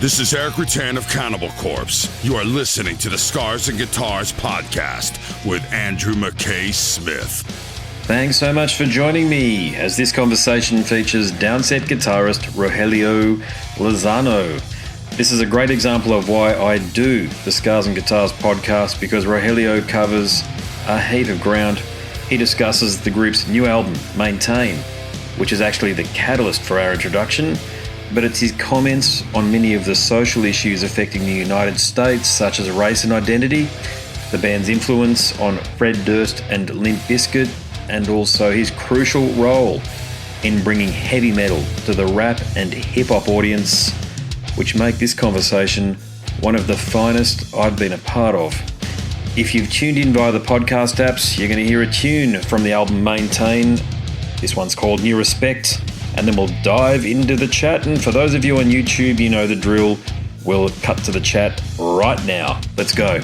This is Eric Rutan of Cannibal Corpse. You are listening to the Scars and Guitars podcast with Andrew McKay Smith. Thanks so much for joining me as this conversation features Downset guitarist Rogelio Lozano. This is a great example of why I do the Scars and Guitars podcast, because Rogelio covers a heap of ground. He discusses the group's new album, Maintain, which is actually the catalyst for our introduction, but it's his comments on many of the social issues affecting the United States, such as race and identity, the band's influence on Fred Durst and Limp Bizkit, and also his crucial role in bringing heavy metal to the rap and hip-hop audience, which make this conversation one of the finest I've been a part of. If you've tuned in via the podcast apps, you're going to hear a tune from the album Maintain. This one's called New Respect, and then we'll dive into the chat. And for those of you on YouTube, you know the drill. We'll cut to the chat right now. Let's go.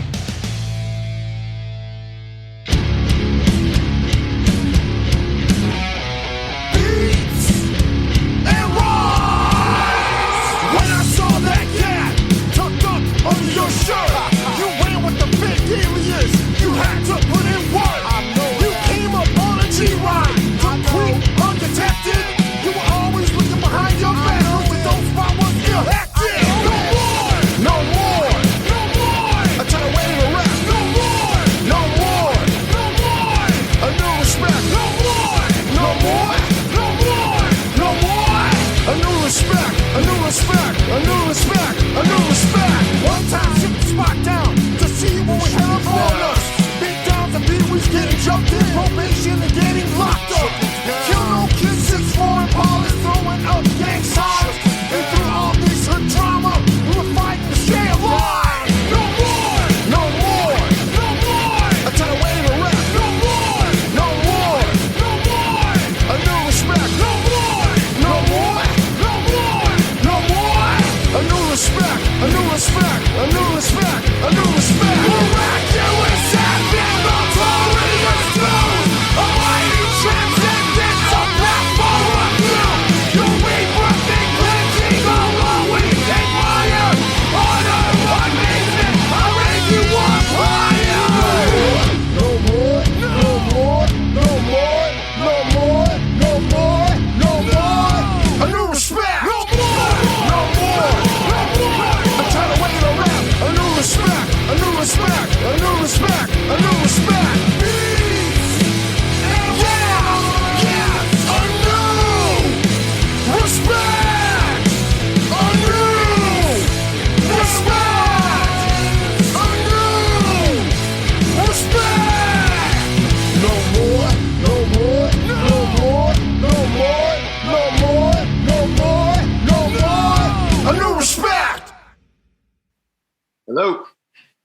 Hello.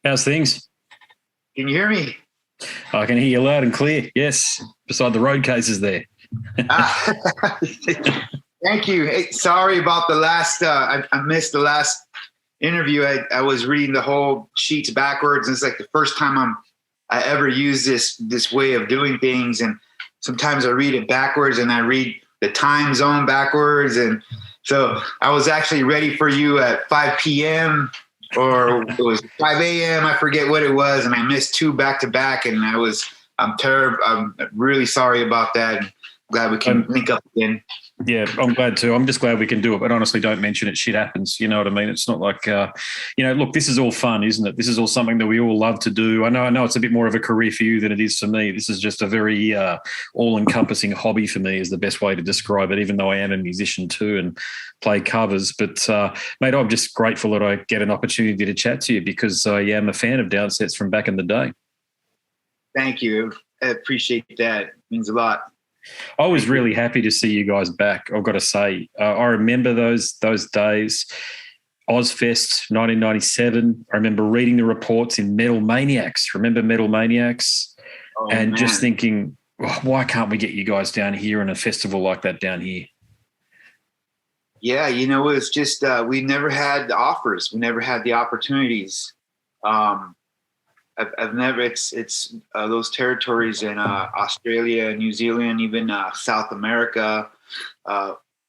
How's things? Can you hear me? I can hear you loud and clear. Yes, beside the road cases there. Thank you. Hey, sorry about the last. I missed the last interview. I was reading the whole sheets backwards, and it's like the first time I ever use this way of doing things. And sometimes I read it backwards, and I read the time zone backwards, and so I was actually ready for you at 5 p.m. or it was 5 a.m. I forget what it was, and I missed two back to back, and I'm terrible. I'm really sorry about that. I'm glad we can link up again. Yeah, I'm glad too. I'm just glad we can do it, but honestly, don't mention it. Shit happens. You know what I mean? It's not like, look, this is all fun, isn't it? This is all something that we all love to do. I know it's a bit more of a career for you than it is for me. This is just a very all-encompassing hobby for me is the best way to describe it, even though I am a musician too and play covers. But, mate, I'm just grateful that I get an opportunity to chat to you because I am a fan of Downsets from back in the day. Thank you. I appreciate that. It means a lot. I was really happy to see you guys back, I've got to say. I remember those days, Ozfest 1997. I remember reading the reports in Metal Maniacs. Remember Metal Maniacs? Oh, and man. Just thinking, why can't we get you guys down here in a festival like that down here? Yeah, it was just we never had the offers. We never had the opportunities. I've never. It's those territories in Australia, New Zealand, even South America.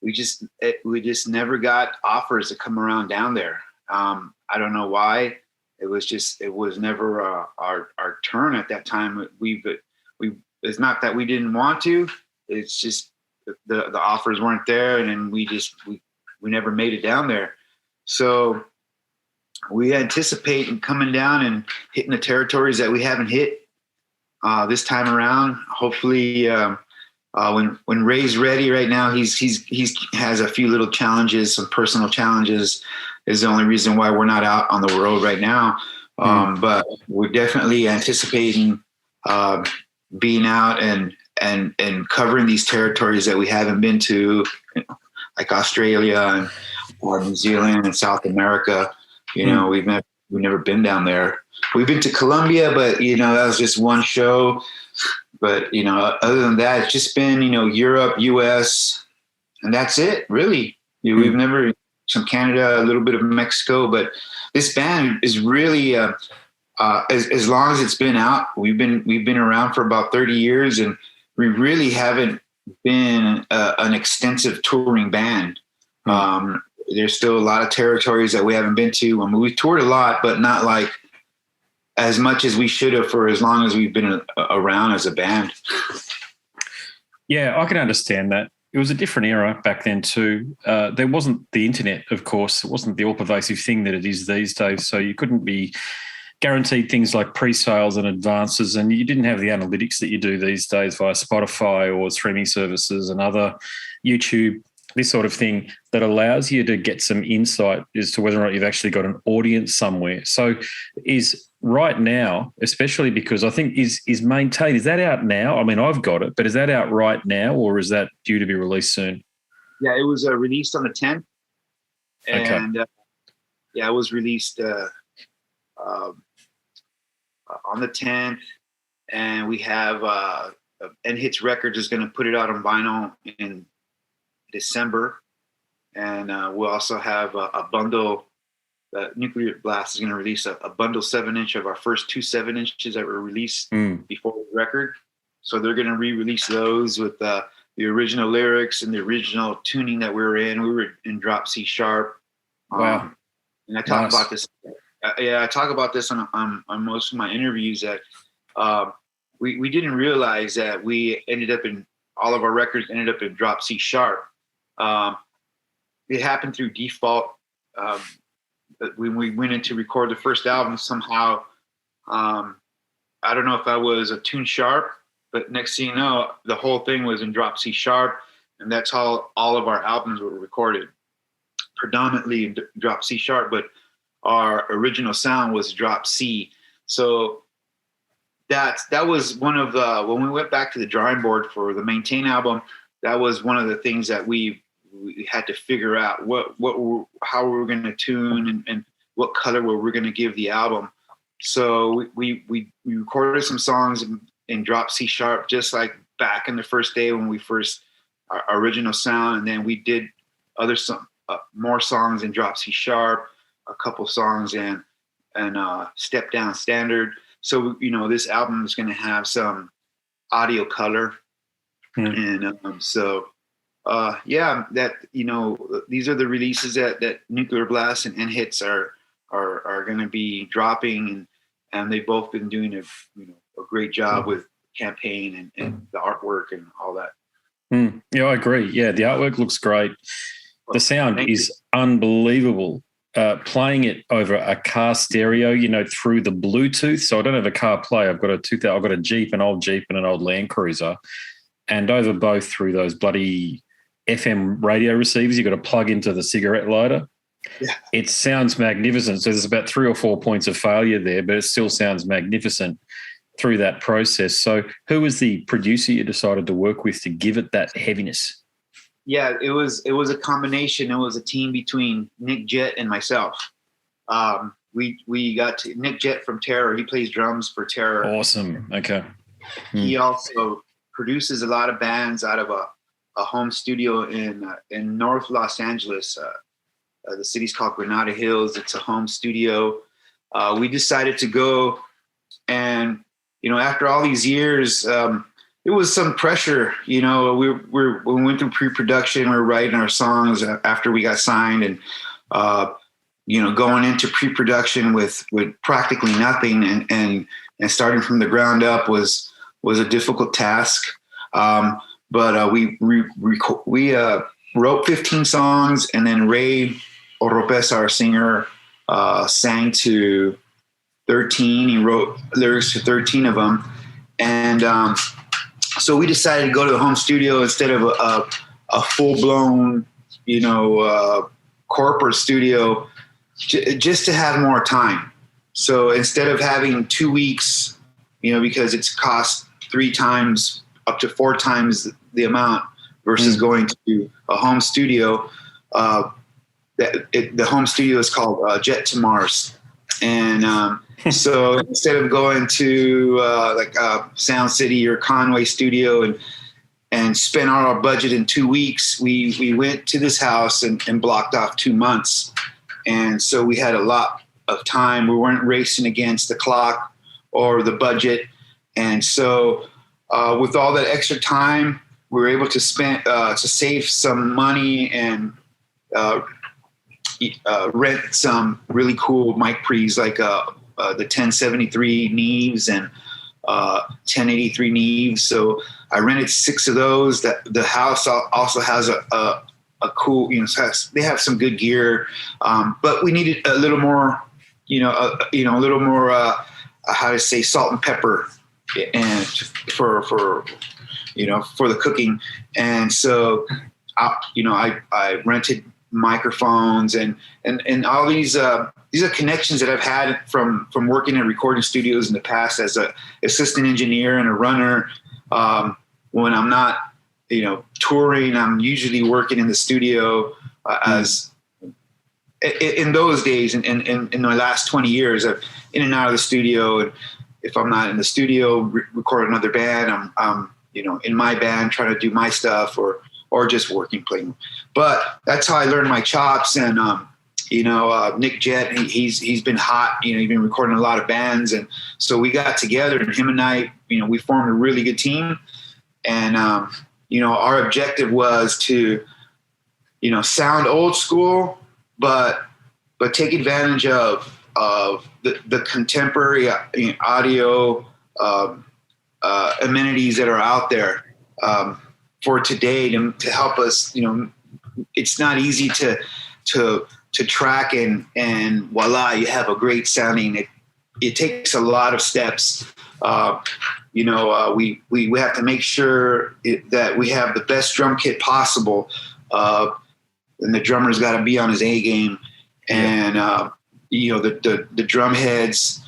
We just never got offers to come around down there. I don't know why. It was never our turn at that time. It's not that we didn't want to. It's just the offers weren't there, and then we never made it down there. So we anticipate coming down and hitting the territories that we haven't hit this time around. Hopefully, when Ray's ready right now, he has a few little challenges, some personal challenges is the only reason why we're not out on the road right now. But we're definitely anticipating being out and covering these territories that we haven't been to, like Australia or New Zealand and South America. We've never been down there. We've been to Colombia, but that was just one show. But other than that, it's just been Europe, US, and that's it really. We've never some Canada, a little bit of Mexico, but this band is really as long as it's been out, we've been around for about 30 years, and we really haven't been an extensive touring band. There's still a lot of territories that we haven't been to. I mean, we've toured a lot, but not like as much as we should have for as long as we've been around as a band. Yeah, I can understand that. It was a different era back then too. There wasn't the internet, of course. It wasn't the all-pervasive thing that it is these days. So you couldn't be guaranteed things like pre-sales and advances, and you didn't have the analytics that you do these days via Spotify or streaming services and other YouTube, this sort of thing that allows you to get some insight as to whether or not you've actually got an audience somewhere. So is right now, especially because I think is Maintain, is that out now? I mean, I've got it, but is that out right now, or is that due to be released soon? Yeah, it was released on the 10th. And it was released on the 10th, and we have Hits Records is going to put it out on vinyl in December, and we'll also have a bundle. Nuclear Blast is going to release a bundle 7-inch of our first 2 7-inches that were released before the record. So they're going to re-release those with the original lyrics and the original tuning that we were in. We were in drop C sharp. Wow. And I talk about this. I talk about this on most of my interviews that we didn't realize that we ended up in all of our records ended up in drop C sharp. It happened through default. When we went in to record the first album, somehow, I don't know if I was a tune sharp, but next thing you know, the whole thing was in drop C sharp, and that's how all of our albums were recorded, predominantly in drop C sharp, but our original sound was drop C. So that was one of the, when we went back to the drawing board for the Maintain album, that was one of the things that we had to figure out how we were going to tune and what color we were going to give the album. So we recorded some songs in drop C sharp, just like back in the first day when we first our original sound, and then we did more songs in drop C sharp, a couple songs in step down standard. So this album is going to have some audio color, and these are the releases that Nuclear Blast and Hits are going to be dropping, and they've both been doing a great job with campaign and the artwork and all that. Yeah, I agree. Yeah, the artwork looks great. The sound is unbelievable. Playing it over a car stereo, through the Bluetooth. So I don't have a car play. I've got a Jeep, an old Jeep, and an old Land Cruiser, and over both through those bloody FM radio receivers, you've got to plug into the cigarette lighter. Yeah. It sounds magnificent. So there's about 3 or 4 points of failure there, but it still sounds magnificent through that process. So who was the producer you decided to work with to give it that heaviness? Yeah, it was a combination. It was a team between Nick Jett and myself. We got Nick Jett from Terror. He plays drums for Terror. Awesome. Okay. He also produces a lot of bands out of a home studio in North Los Angeles. The city's called Granada Hills. It's a home studio. We decided to go, and after all these years, it was some pressure. When we went through pre-production, we were writing our songs after we got signed, and going into pre-production with practically nothing and starting from the ground up was a difficult task. But we wrote 15 songs, and then Ray Oropesa, our singer, sang to 13. He wrote lyrics to 13 of them. And so we decided to go to the home studio instead of a full-blown, corporate studio, just to have more time. So instead of having 2 weeks, because it's cost 3 times up to 4 times the amount versus going to a home studio, the home studio is called Jet to Mars. And so instead of going to Sound City or Conway studio and spend all our budget in 2 weeks, we went to this house and blocked off 2 months. And so we had a lot of time. We weren't racing against the clock or the budget. And so with all that extra time, we were able to save some money and rent some really cool mic pre's, like the 1073 Neves and 1083 Neves. So I rented 6 of those. That the house also has a cool, they have some good gear, but we needed a little more, a little more, how to say, salt and pepper, and for the cooking. And so, I rented microphones and all these are connections that I've had from working in recording studios in the past as a assistant engineer and a runner. When I'm not, touring, I'm usually working in the studio as in those days. In my last 20 years, I've in and out of the studio. And if I'm not in the studio, record another band, I'm in my band trying to do my stuff or just working, playing. But that's how I learned my chops. And, Nick Jett, he's been hot, he's been recording a lot of bands. And so we got together, and him and I, we formed a really good team. And, our objective was to, sound old school, but take advantage of the contemporary audio amenities that are out there for today to help us. It's not easy to track and voila, you have a great sounding. It takes a lot of steps. We have to make sure that we have the best drum kit possible, and the drummer's got to be on his A game, and the drum heads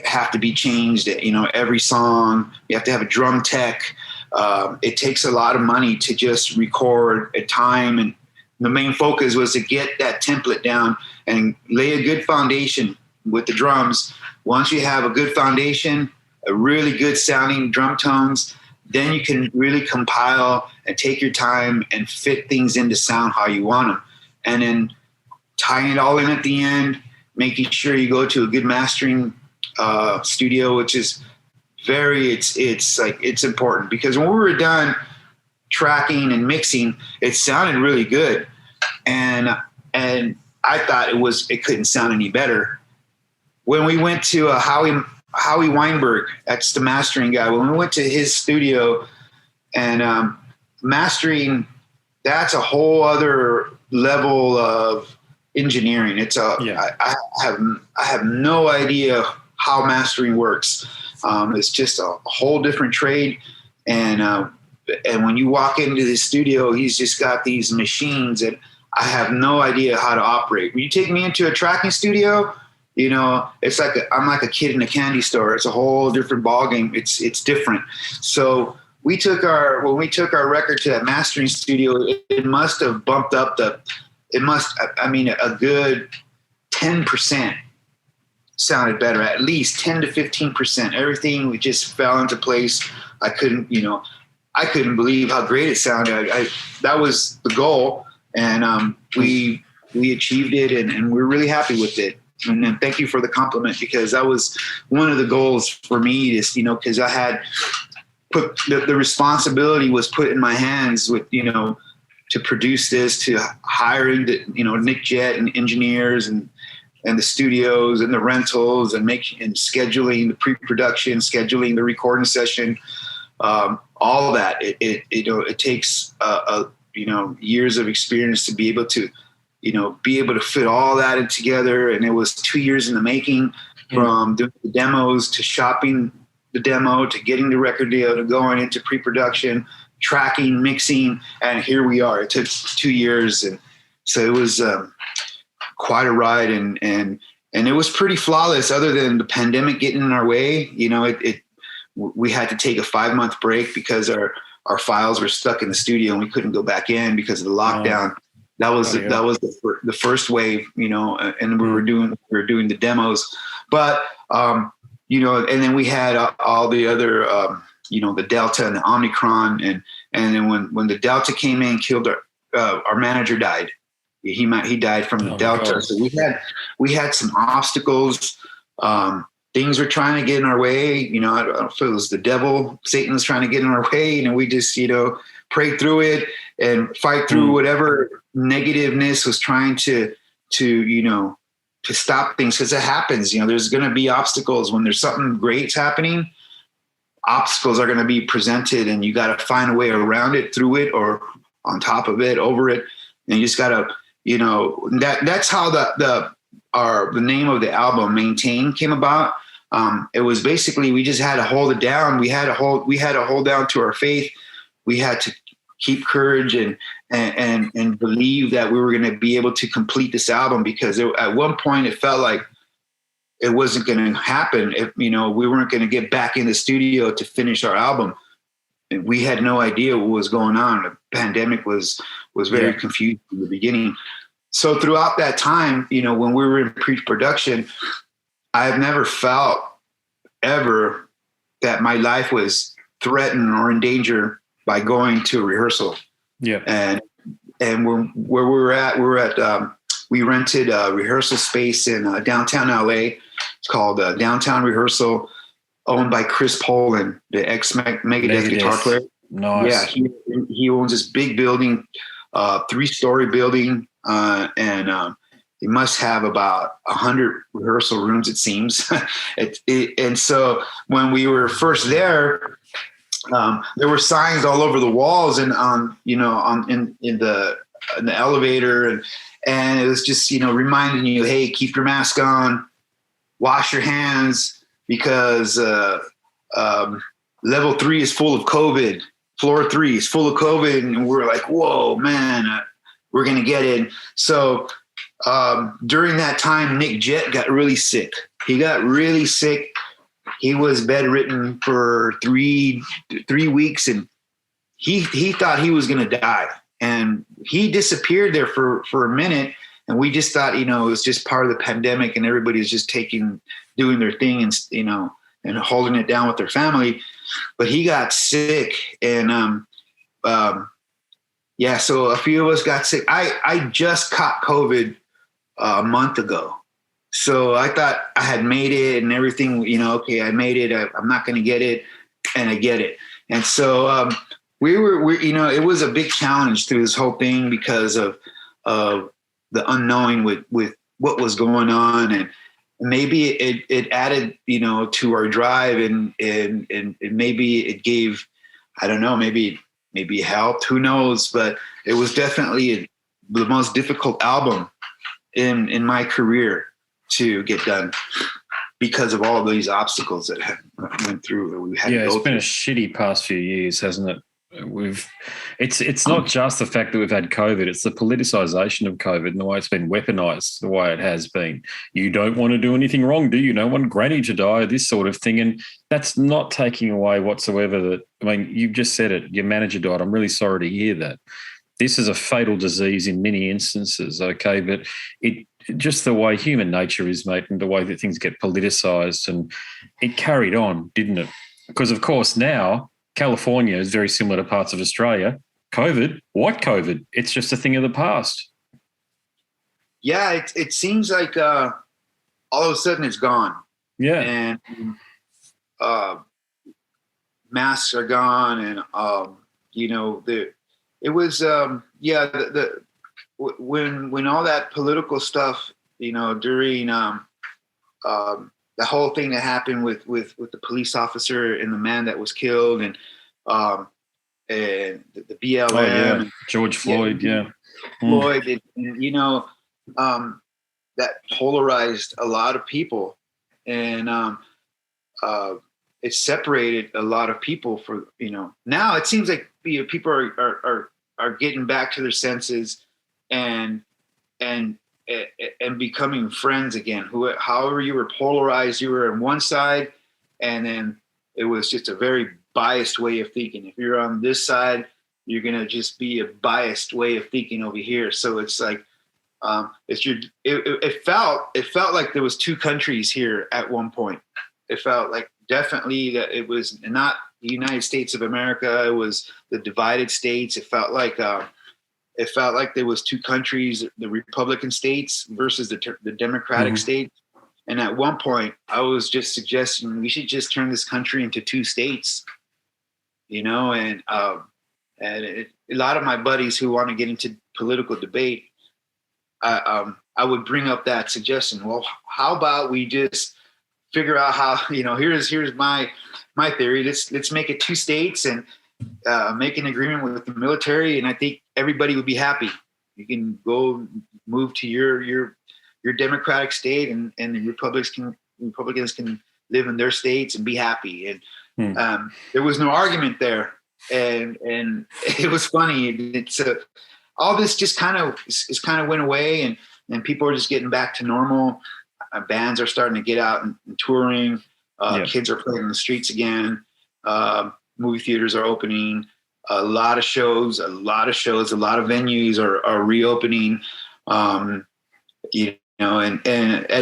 have to be changed. Every song you have to have a drum tech. It takes a lot of money to just record at time, and the main focus was to get that template down and lay a good foundation with the drums. Once you have a good foundation, a really good sounding drum tones, then you can really compile and take your time and fit things into sound how you want them. And then tying it all in at the end, making sure you go to a good mastering studio, which is it's important, because when we were done tracking and mixing, it sounded really good. And I thought it couldn't sound any better. When we went to Howie Weinberg, that's the mastering guy. When we went to his studio and mastering, that's a whole other level of engineering. I have no idea how mastering works. It's just a whole different trade. And when you walk into the studio, he's just got these machines that I have no idea how to operate. When you take me into a tracking studio, it's like I'm like a kid in a candy store. It's a whole different ballgame. It's different. So when we took our record to that mastering studio, it must have bumped up a good 10% sounded better, at least 10 to 15%. Everything just fell into place. I couldn't believe how great it sounded. That was the goal. And we achieved it, and we're really happy with it. And then thank you for the compliment, because that was one of the goals for me, is, because I had put the responsibility was put in my hands with, to produce this, to hiring Nick Jett and engineers and and the studios and the rentals and scheduling the pre-production, scheduling the recording session, all that. It takes years of experience to be able to fit all that in together. And it was 2 years in the making, from doing the demos to shopping the demo to getting the record deal to going into pre-production, tracking, mixing, and here we are. It took 2 years, and so it was quite a ride, and it was pretty flawless. Other than the pandemic getting in our way, we had to take a 5-month break because our files were stuck in the studio and we couldn't go back in because of the lockdown. That was the first wave, and we were doing the demos, but and then we had all the other, the Delta and the Omicron, and then when the Delta came in, killed our manager died. He died from the Delta. So we had some obstacles. Things were trying to get in our way. I don't know if it was the devil, Satan was trying to get in our way, and we just pray through it and fight through whatever negativeness was trying to stop things, because it happens. There's going to be obstacles when there's something great's happening. Obstacles are going to be presented, and you got to find a way around it, through it, or on top of it, over it. And you just got to, that's how the name of the album, Maintain, came about. It was basically, we just had to hold it down. We had to hold down to our faith. We had to keep courage and believe that we were going to be able to complete this album, because at one point it felt like it wasn't going to happen. If, we weren't going to get back in the studio to finish our album. And we had no idea what was going on. The pandemic was very confused in the beginning. So throughout that time, when we were in pre-production, I've never felt ever that my life was threatened or in danger by going to a rehearsal. Yeah. And where we rented a rehearsal space in downtown LA. It's called Downtown Rehearsal, owned by Chris Poland, the ex-Megadeth guitar player. Nice. Yeah, he owns this big building, 3-story building, and he must have about 100 rehearsal rooms, it seems. And so when we were first there were signs all over the walls and in the elevator, and it was just reminding you, hey, keep your mask on, wash your hands, because level 3 is full of COVID. Floor 3 is full of COVID, and we're like, whoa, man, we're gonna get it. So during that time, Nick Jett got really sick. He got really sick. He was bedridden for three weeks, and he thought he was gonna die. And he disappeared there for a minute, and we just thought, it was just part of the pandemic, and everybody was just doing their thing, and and holding it down with their family. But he got sick, and so a few of us got sick. I just caught COVID a month ago, so I thought I had made it and everything. Okay, I made it. I'm not going to get it, and I get it. And so we it was a big challenge through this whole thing because of the unknowing with what was going on, and maybe it added to our drive, and maybe it gave, I don't know, maybe it helped, who knows, but it was definitely the most difficult album in my career to get done because of all these obstacles that went through that we had to go it's through. been a shitty past few years, hasn't it? It's not just the fact that we've had COVID, it's the politicization of COVID and the way it's been weaponized, the way it has been. You don't want to do anything wrong, do you? You don't want Granny to die, this sort of thing. And that's not taking away whatsoever that, you've just said it, your manager died. I'm really sorry to hear that. This is a fatal disease in many instances, okay? But it just the way human nature is, mate, and the way that things get politicized, and it carried on, didn't it? Because, of course, now California is very similar to parts of Australia. COVID, what COVID? It's just a thing of the past. Yeah, it seems like all of a sudden it's gone. Yeah. And masks are gone, and it was when all that political stuff during the whole thing that happened with the police officer and the man that was killed, and the BLM. Oh yeah, George Floyd. Yeah, Floyd, and that polarized a lot of people, and it separated a lot of people. For now it seems like people are getting back to their senses, and becoming friends again. However you were polarized, you were on one side, and then it was just a very biased way of thinking. If you're on this side, you're gonna just be a biased way of thinking over here. So it's like it felt like there was two countries here at one point. It felt like definitely that it was not the United States of America. It was the divided states. It felt like there was two countries, the Republican states versus the Democratic states. And at one point, I was just suggesting we should just turn this country into two states, and a lot of my buddies who want to get into political debate, I would bring up that suggestion. Well, how about we just figure out how, here's my theory. Let's make it two states and make an agreement with the military, and I think everybody would be happy. You can go move to your Democratic state, and the Republicans can live in their states and be happy. And there was no argument there, and it was funny. It's all this just kind of went away, and people are just getting back to normal. Bands are starting to get out and touring. Kids are playing in the streets again. Movie theaters are opening. A lot of shows, a lot of venues are reopening. And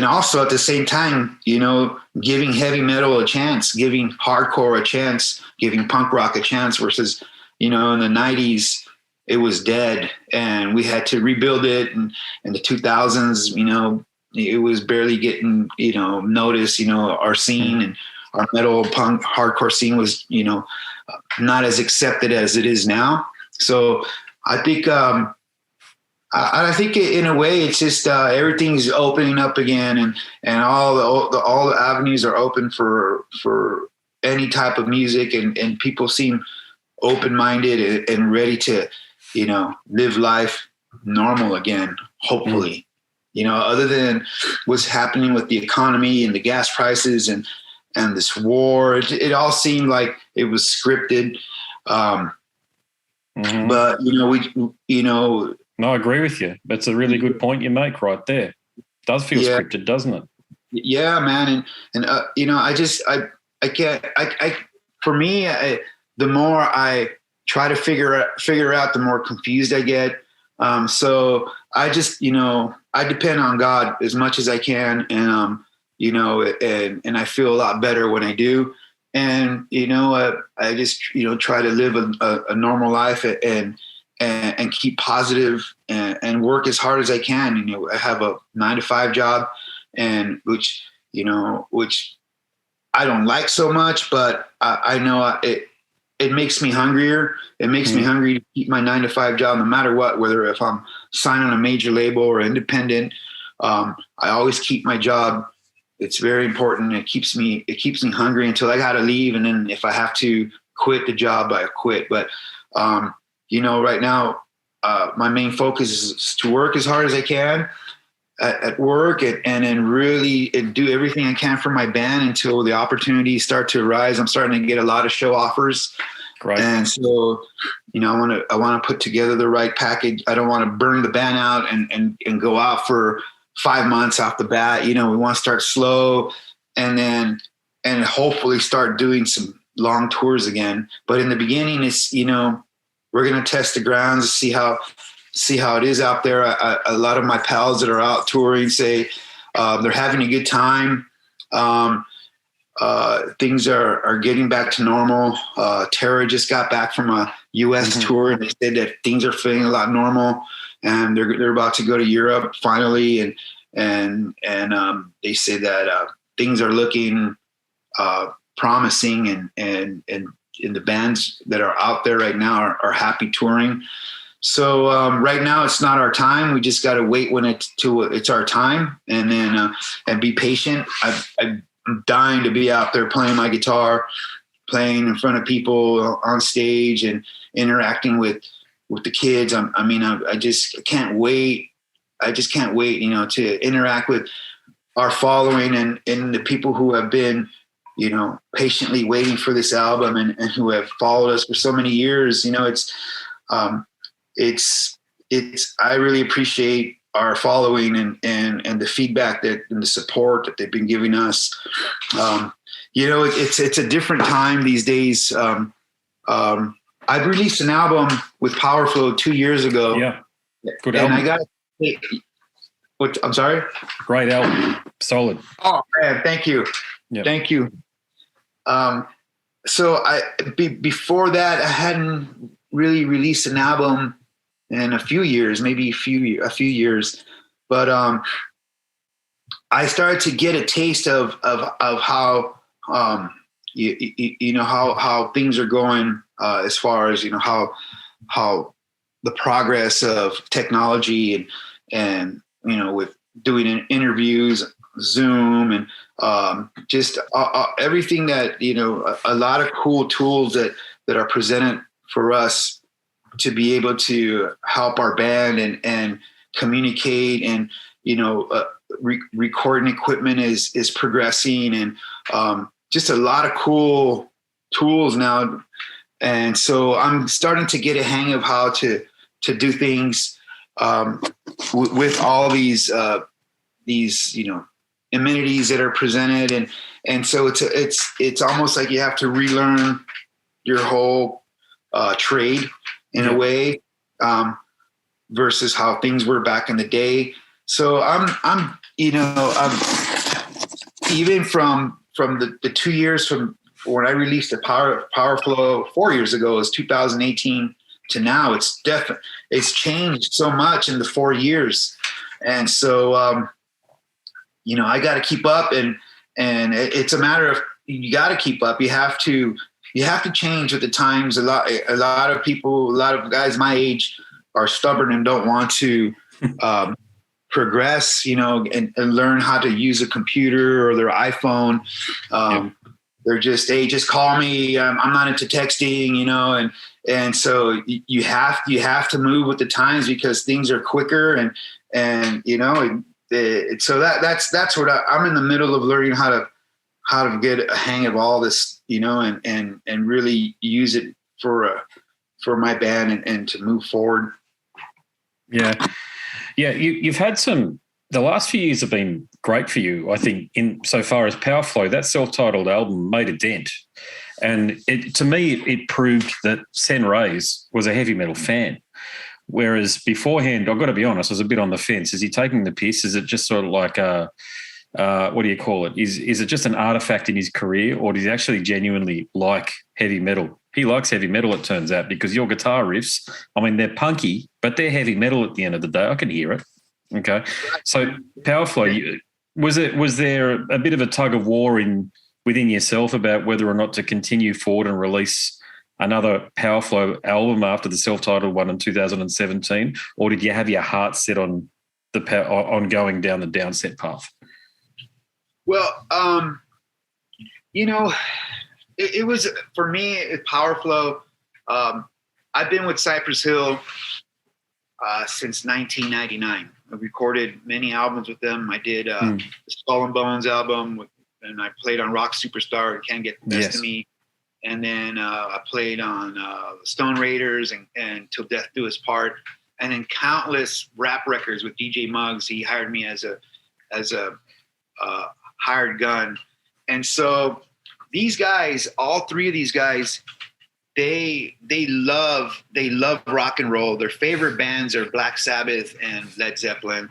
also at the same time, giving heavy metal a chance, giving hardcore a chance, giving punk rock a chance versus, in the 90s, it was dead and we had to rebuild it. And in the 2000s, it was barely getting, noticed, our scene and our metal punk hardcore scene was, not as accepted as it is now. So I think, I think in a way it's just everything's opening up again, and all the avenues are open for any type of music, and people seem open-minded and ready to, live life normal again, hopefully. Other than what's happening with the economy and the gas prices and this war, it all seemed like it was scripted. But No, I agree with you. That's a really good point you make right there. It does feel scripted, doesn't it? Yeah, man. And I can't, for me, the more I try to figure out, the more confused I get. So I just, I depend on God as much as I can. And, and I feel a lot better when I do. And, I just, try to live a normal life and keep positive and work as hard as I can. I have a 9-to-5 job, and which I don't like so much, but I know it makes me hungrier. It makes me hungry to keep my 9-to-5 job, no matter what, whether if I'm signed on a major label or independent. I always keep my job. It's very important. It keeps me hungry until I got to leave. And then if I have to quit the job, I quit. But, right now, my main focus is to work as hard as I can at work, and then really do everything I can for my band until the opportunities start to arise. I'm starting to get a lot of show offers. Great. And so, I want to put together the right package. I don't want to burn the band out and go out for 5 months off the bat. We want to start slow and hopefully start doing some long tours again. But in the beginning, it's, we're going to test the grounds, see how it is out there. A lot of my pals that are out touring say they're having a good time. Things are getting back to normal. Terra just got back from a U.S. tour, and they said that things are feeling a lot normal, and they're about to go to Europe finally, and they say that things are looking promising, and the bands that are out there right now are happy touring. So right now it's not our time. We just got to wait when it's our time, and then and be patient. I'm dying to be out there playing my guitar, playing in front of people on stage, and interacting with the kids. I just can't wait. I just can't wait, to interact with our following and the people who have been, patiently waiting for this album and who have followed us for so many years. I really appreciate our following and the feedback and the support that they've been giving us. It's a different time these days. I've released an album with Powerflow 2 years ago. Yeah. Good and album. I'm sorry? Great album. Solid. Oh man, thank you. Yep. Thank you. So before that, I hadn't really released an album in a few years, maybe a few years, but I started to get a taste of how how things are going as far as how the progress of technology and with doing interviews, Zoom, and just everything that a lot of cool tools that are presented for us to be able to help our band and communicate, and recording equipment is progressing, and just a lot of cool tools now. And so I'm starting to get a hang of how to do things with all these amenities that are presented, and so it's almost like you have to relearn your whole trade in a way, versus how things were back in the day. So I'm even from the 2 years from when I released the Powerflow 4 years ago, is 2018 to now. It's changed so much in the 4 years, and so I got to keep up, and it's a matter of you got to keep up. You have to change with the times. A lot of people, a lot of guys my age are stubborn and don't want to progress, and learn how to use a computer or their iPhone. They're just, hey, just call me. I'm not into texting, and so you have to move with the times because things are quicker, and so that's what I'm in the middle of learning how to get a hang of all this, and really use it for my band and to move forward. Yeah. You've had the last few years have been great for you, I think, in so far as Powerflow. That self-titled album made a dent. And to me, it proved that Sen Reyes was a heavy metal fan. Whereas beforehand, I've got to be honest, I was a bit on the fence. Is he taking the piss? Is it just sort of like what do you call it? Is it just an artifact in his career, or does he actually genuinely like heavy metal? He likes heavy metal, it turns out, because your guitar riffs, they're punky, but they're heavy metal at the end of the day. I can hear it. Okay. So Powerflow, was there a bit of a tug of war within yourself about whether or not to continue forward and release another Powerflow album after the self-titled one in 2017, or did you have your heart set on going down the Downset path? Well, it was, for me, Powerflow. I've been with Cypress Hill since 1999. I recorded many albums with them. I did the Skull and Bones album, and I played on Rock Superstar and Can't Get the Best of Me. And then I played on Stone Raiders and Till Death Do Us Part, and then countless rap records with DJ Muggs. He hired me as a hired gun. And so these guys, all three of these guys, they love rock and roll. Their favorite bands are Black Sabbath and Led Zeppelin.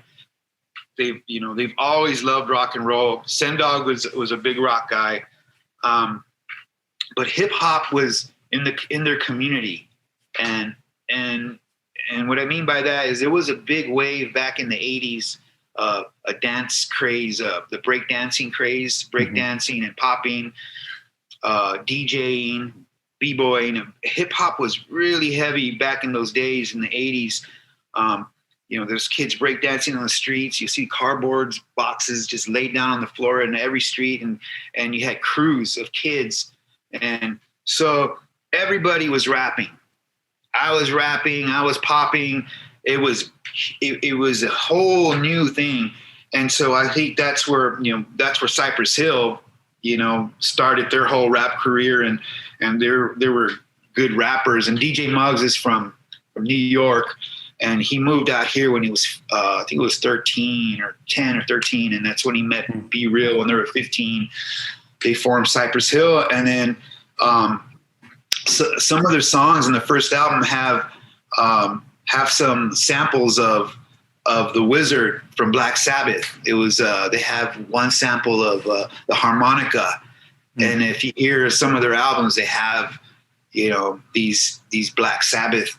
They've always loved rock and roll. Sendog was a big rock guy. But hip hop was in their community. And what I mean by that is it was a big wave back in the 80s, a dance craze, the breakdancing craze, breakdancing and popping, DJing, b-boy, and hip hop was really heavy back in those days in the 80s. There's kids breakdancing on the streets. You see cardboard boxes just laid down on the floor in every street, and you had crews of kids. And so everybody was rapping. I was rapping, I was popping. It was a whole new thing. And so I think that's where Cypress Hill, started their whole rap career, and there were good rappers. And DJ Muggs is from New York, and he moved out here when he was I think it was 13 or 10 or 13, and that's when he met Be Real when they were 15. They formed Cypress Hill, and then so some of their songs in the first album have some samples of The Wizard from Black Sabbath. It was they have one sample of the harmonica, and if you hear some of their albums, they have these Black Sabbath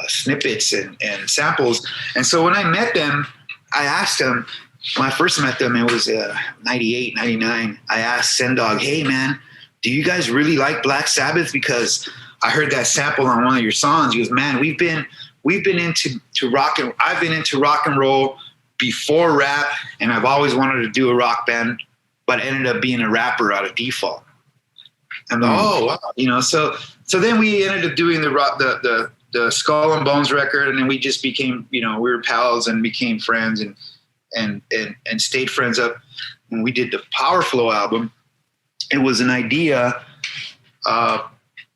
snippets and samples. And so when I met them, I asked them, when I first met them, it was 98, 99. I asked Sendog, hey man, do you guys really like Black Sabbath? Because I heard that sample on one of your songs. He goes, man, we've been into rock, and I've been into rock and roll before rap, and I've always wanted to do a rock band, but ended up being a rapper out of default. And wow. So then we ended up doing the Skull and Bones record, and then we just became, we were pals and became friends and stayed friends up. When we did the Power Flow album, it was an idea.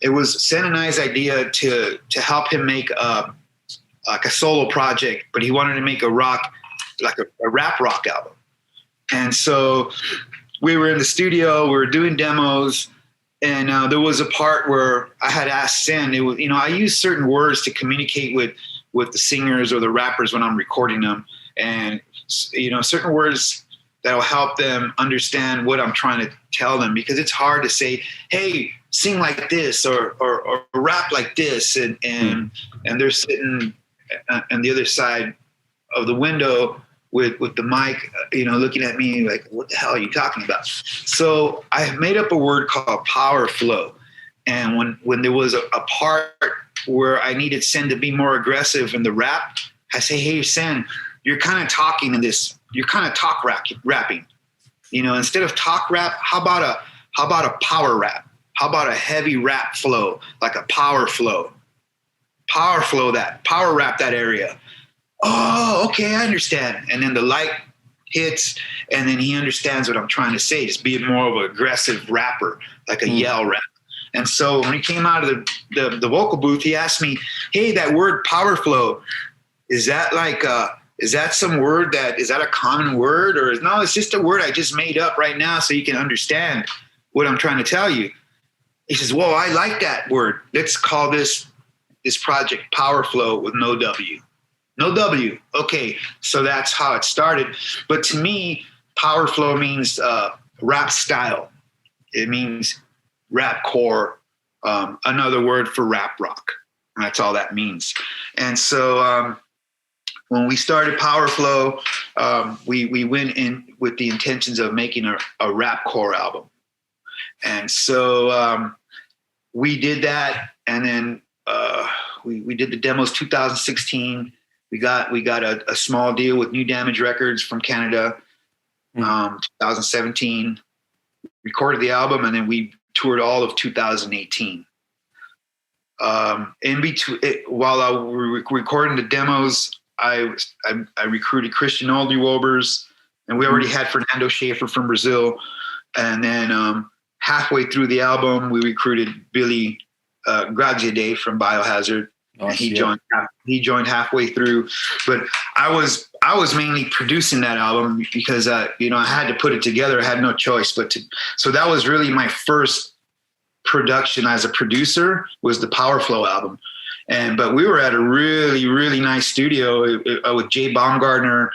It was Sen and I's idea to help him make like a solo project, but he wanted to make a rap rock album. And so we were in the studio, we were doing demos, and there was a part where I had asked Sen, I use certain words to communicate with the singers or the rappers when I'm recording them. And, certain words that will help them understand what I'm trying to tell them, because it's hard to say, hey, sing like this or rap like this. And they're sitting on the other side of the window with the mic, looking at me like, what the hell are you talking about? So I made up a word called power flow. And when there was a part where I needed Sen to be more aggressive in the rap, I say, hey, Sen, you're kind of talking in this, you're kind of talk rapping, instead of talk rap, how about a power rap? How about a heavy rap flow, like a power flow? Power flow that, power rap that area. Oh, okay, I understand. And then the light hits, and then he understands what I'm trying to say. Just be more of an aggressive rapper, like a yell rap. And so when he came out of the vocal booth, he asked me, hey, that word power flow, is that like is that some word is that a common word? Or no, it's just a word I just made up right now so you can understand what I'm trying to tell you. He says, well, I like that word. Let's call this project Power Flow with no W. No W. Okay, so that's how it started. But to me, Power Flow means rap style. It means rap core, another word for rap rock. And that's all that means. And so when we started Power Flow, we went in with the intentions of making a rap core album. And so we did that, and then we did the demos 2016. We got a small deal with New Damage Records from Canada, 2017. Recorded the album, and then we toured all of 2018. In between, while I was recording the demos, I recruited Christian Oldie-Wobers, and we already had Fernando Schaefer from Brazil. And then halfway through the album, we recruited Billy Graziadei from Biohazard. And he joined halfway through. But I was mainly producing that album because I had to put it together. I had no choice so that was really my first production as a producer, was the Power Flow album. But we were at a really, really nice studio with Jay Baumgartner.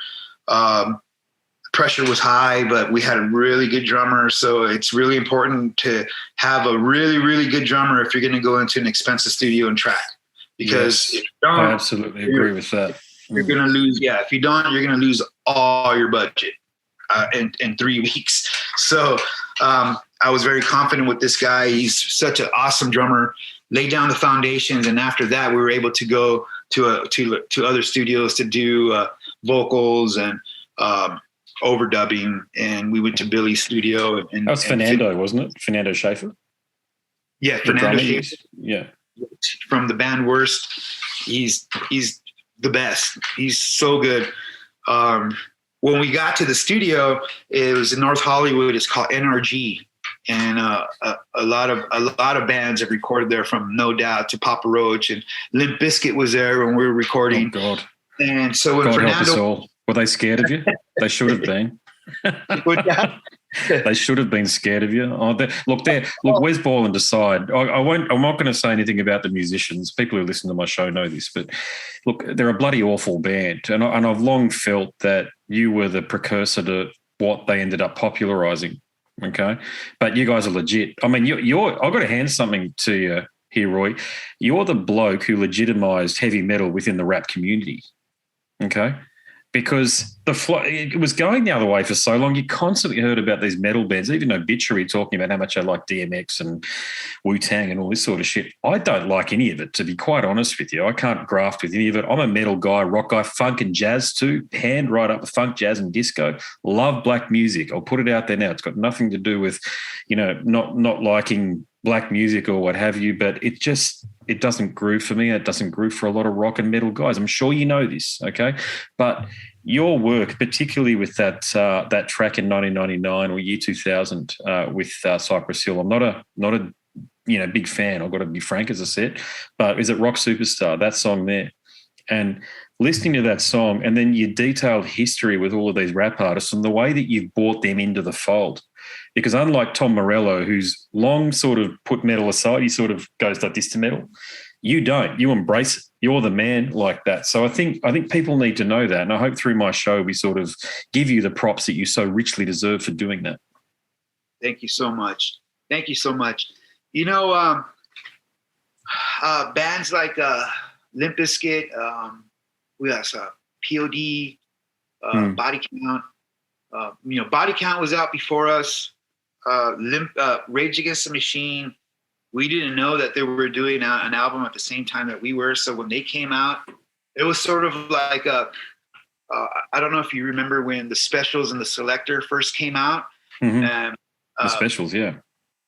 Pressure was high, but we had a really good drummer. So it's really important to have a really, really good drummer if you're going to go into an expensive studio and track. Because if you don't, I absolutely agree with that. You're going to lose. Yeah, if you don't, you're going to lose all your budget in 3 weeks. So I was very confident with this guy. He's such an awesome drummer. Laid down the foundations, and after that, we were able to go to other studios to do vocals and overdubbing. And we went to Billy's studio. And that was Fernando, wasn't it? Fernando Schaefer. Yeah, Fernando Schaefer. Yeah, from the band Worst. He's the best. He's so good. When we got to the studio, it was in North Hollywood. It's called NRG, and a lot of bands have recorded there, from No Doubt to Papa Roach, and Limp Bizkit was there when we were recording. Oh God! And so when God Fernando, help us all. Were they scared of you? They should have been. They should have been scared of you. Look, where's Ball and Decide? I'm not going to say anything about the musicians. People who listen to my show know this, but look, they're a bloody awful band, and I've long felt that you were the precursor to what they ended up popularizing. Okay, but you guys are legit. I mean, I've got to hand something to you here, Roy. You're the bloke who legitimized heavy metal within the rap community. Okay. Because it was going the other way for so long. You constantly heard about these metal bands, even Obituary talking about how much I like DMX and Wu-Tang and all this sort of shit. I don't like any of it, to be quite honest with you. I can't graft with any of it. I'm a metal guy, rock guy, funk and jazz too, hand right up with funk, jazz and disco. Love black music. I'll put it out there now. It's got nothing to do with, not liking black music or what have you, but it doesn't groove for me. It doesn't groove for a lot of rock and metal guys. I'm sure you know this, okay? But your work, particularly with that track in 1999 or year 2000 with Cypress Hill, I'm not a big fan. I've got to be frank, as I said. But is it Rock Superstar? That song there, and listening to that song, and then your detailed history with all of these rap artists and the way that you've brought them into the fold. Because unlike Tom Morello, who's long sort of put metal aside, he sort of goes like this to metal. You don't. You embrace it. You're the man like that. So I think people need to know that. And I hope through my show we sort of give you the props that you so richly deserve for doing that. Thank you so much. Thank you so much. Bands like Limp Bizkit, we got POD, Body Count. Body Count was out before us. Rage Against the Machine. We didn't know that they were doing an album at the same time that we were. So when they came out, it was sort of like I don't know if you remember when the Specials and the Selector first came out. Mm-hmm. The Specials, yeah.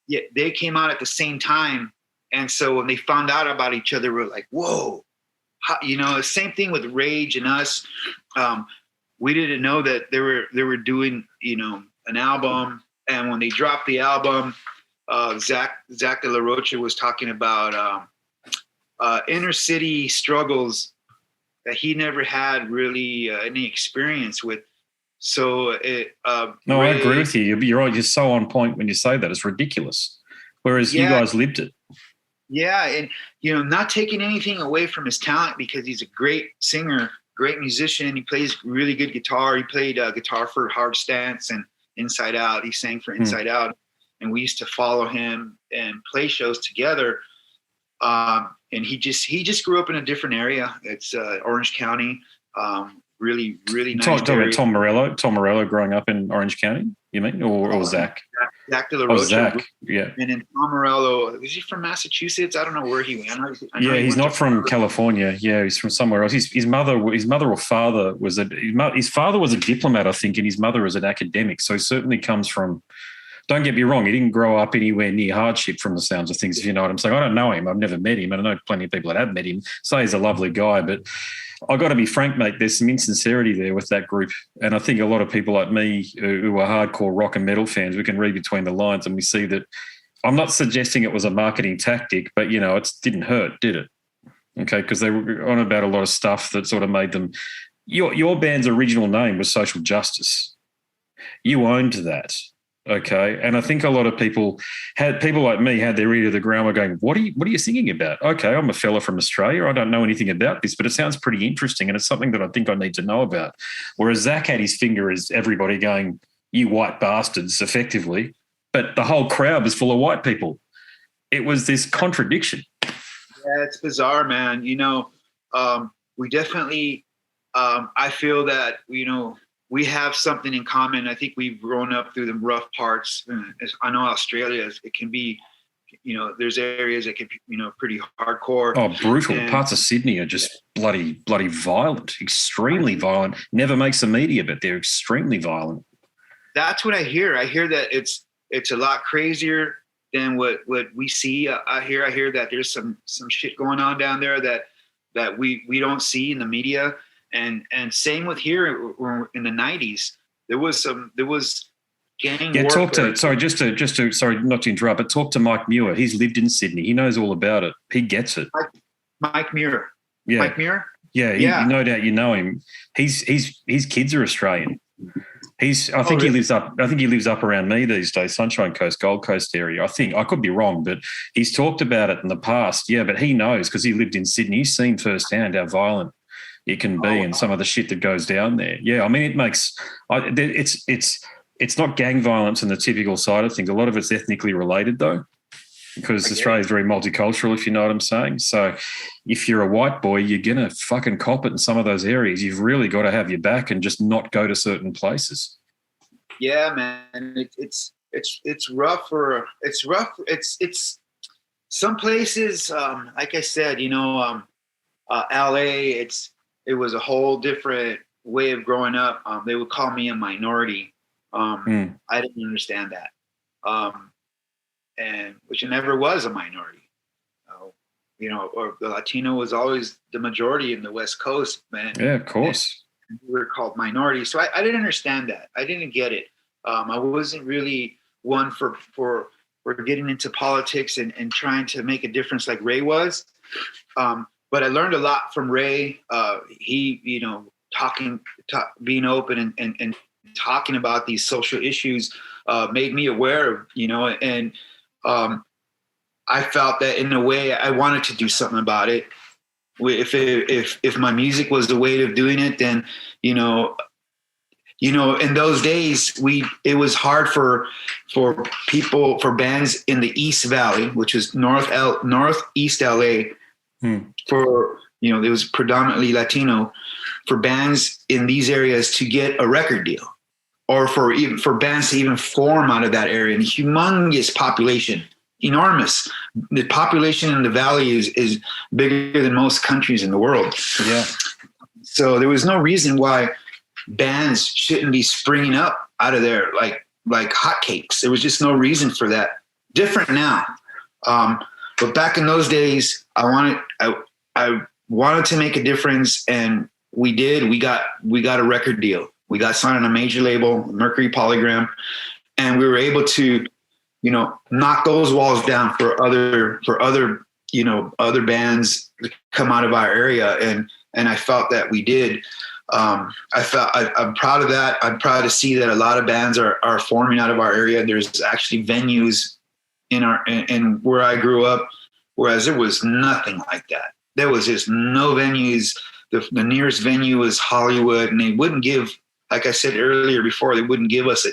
Yeah, they came out at the same time. And so when they found out about each other, we were like, whoa. Same thing with Rage and us. We didn't know that they were doing, an album. And when they dropped the album, Zach De La Rocha was talking about inner city struggles that he never had really any experience with. So I agree with you. You're right. You're so on point when you say that. It's ridiculous. Whereas you guys lived it. Yeah, and not taking anything away from his talent, because he's a great singer, great musician. He plays really good guitar. He played guitar for Hard Stance and Inside Out. He sang for Inside Out, and we used to follow him and play shows together. And he just grew up in a different area. It's Orange County. Really, really nice. Talk about Tom Morello growing up in Orange County, you mean, or Zach? Zach De La Rocha. Zach, yeah. And then Tom Morello, is he from Massachusetts? I don't know where he went. He's not from California. Yeah, he's from somewhere else. His mother or father was his father was a diplomat, I think, and his mother was an academic. So he certainly comes from. Don't get me wrong, he didn't grow up anywhere near hardship from the sounds of things, if you know what I'm saying. I don't know him. I've never met him. And I know plenty of people that have met him say he's a lovely guy. But I've got to be frank, mate, there's some insincerity there with that group. And I think a lot of people like me who are hardcore rock and metal fans, we can read between the lines and we see that. I'm not suggesting it was a marketing tactic, but, it didn't hurt, did it? Okay, because they were on about a lot of stuff that sort of made them. Your band's original name was Social Justice. You owned that. Okay. And I think a lot of people like me had their ear to the ground. Were going, what are you singing about? Okay, I'm a fella from Australia. I don't know anything about this, but it sounds pretty interesting. And it's something that I think I need to know about. Whereas Zach had his finger as everybody going, you white bastards, effectively. But the whole crowd was full of white people. It was this contradiction. Yeah, it's bizarre, man. We definitely, I feel that, we have something in common. I think we've grown up through the rough parts. I know Australia, it can be, there's areas that can be, pretty hardcore. Oh, brutal. And parts of Sydney are just bloody violent, extremely violent. Never makes the media, but they're extremely violent. That's what I hear. I hear that it's a lot crazier than what we see. I hear that there's some shit going on down there that we don't see in the media. And same with here in the 90s. There was gang warfare. Sorry not to interrupt, but talk to Mike Muir. He's lived in Sydney. He knows all about it. He gets it. Mike Muir. Yeah. Mike Muir? Yeah. No doubt you know him. His kids are Australian. I think he lives up around me these days, Sunshine Coast, Gold Coast area. I think I could be wrong, but he's talked about it in the past. Yeah, but he knows because he lived in Sydney. He's seen firsthand how violent it can be and some of the shit that goes down there. Yeah, I mean, it's not gang violence in the typical side of things. A lot of it's ethnically related though, because Australia is very multicultural, if you know what I'm saying. So if you're a white boy, you're going to fucking cop it in some of those areas. You've really got to have your back and just not go to certain places. Yeah, man. It's rough it's rough. It's some places, like I said, LA, it was a whole different way of growing up. They would call me a minority. I didn't understand that. And which I never was a minority, or the Latino was always the majority in the West Coast, man. Yeah, of course. We were called minorities. So I didn't understand that. I didn't get it. I wasn't really one for getting into politics and trying to make a difference like Ray was. But I learned a lot from Ray. He, being open and talking about these social issues made me aware of, and I felt that in a way I wanted to do something about it. If my music was the way of doing it, then, in those days it was hard for bands in the East Valley, which is northeast LA, for, it was predominantly Latino, for bands in these areas to get a record deal, or for bands to even form out of that area. And humongous population, enormous. The population in the valley is bigger than most countries in the world. Yeah. So there was no reason why bands shouldn't be springing up out of there like hotcakes. There was just no reason for that. Different now. But back in those days, I wanted to make a difference, and we did. We got a record deal. We got signed on a major label, Mercury Polygram, and we were able to, knock those walls down for other bands to come out of our area. And I felt that we did. I'm proud of that. I'm proud to see that a lot of bands are forming out of our area. There's actually venues in where I grew up, whereas there was nothing like that. There was just no venues. The nearest venue was Hollywood, and they wouldn't give, like I said earlier before, they wouldn't give us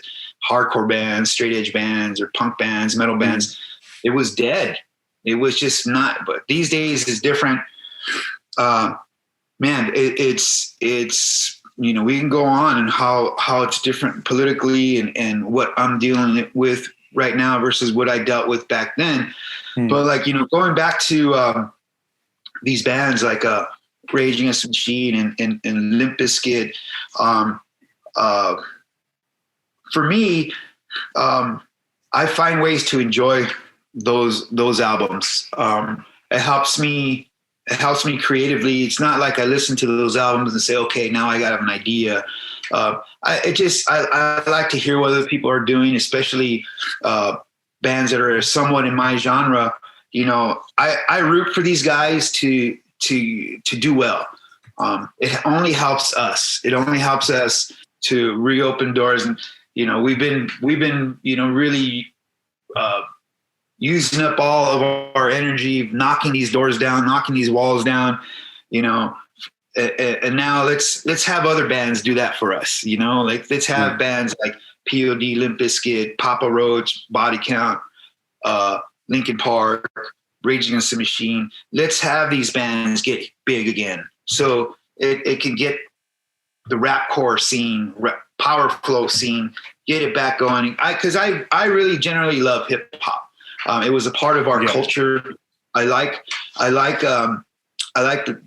hardcore bands, straight edge bands, or punk bands, metal bands. It was dead. It was just not. But these days is different. Man, it's we can go on and how it's different politically and what I'm dealing with right now versus what I dealt with back then. But going back to these bands like Rage Against the Machine and Limp Bizkit, for me, I find ways to enjoy those albums. It helps me creatively. It's not like I listen to those albums and say, okay, now I got an idea. I like to hear what other people are doing, especially bands that are somewhat in my genre. I root for these guys to do well. It only helps us. It only helps us to reopen doors. And, we've been really using up all of our energy, knocking these doors down, knocking these walls down, and now let's have other bands do that for us. Let's have bands like POD, Limp Bizkit, Papa Roach, Body Count, Linkin Park, Rage Against the Machine. Let's have these bands get big again, so it can get the rapcore scene power flow scene, get it back going. Because I really generally love hip hop. It was a part of our culture. I like the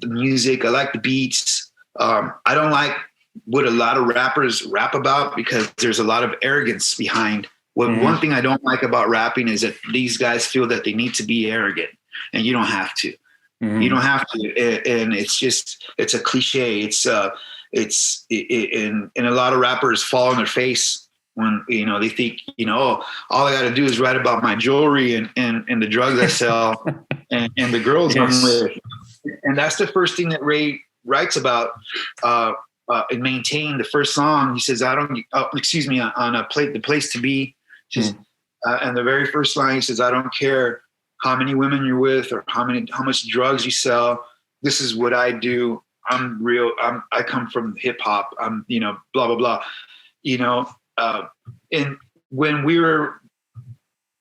music. I like the beats. I don't like what a lot of rappers rap about because there's a lot of arrogance behind. One thing I don't like about rapping is that these guys feel that they need to be arrogant, and you don't have to. You don't have to, and it's a cliche. And a lot of rappers fall on their face when they think all I got to do is write about my jewelry and the drugs I sell and the girls I'm with, and that's the first thing that Ray writes about. And Maintain, the first song, he says, on the Place to Be. And the very first line, he says, I don't care how many women you're with or how much drugs you sell. This is what I do. I'm real. I come from hip hop. I'm, blah, blah, blah, and when we were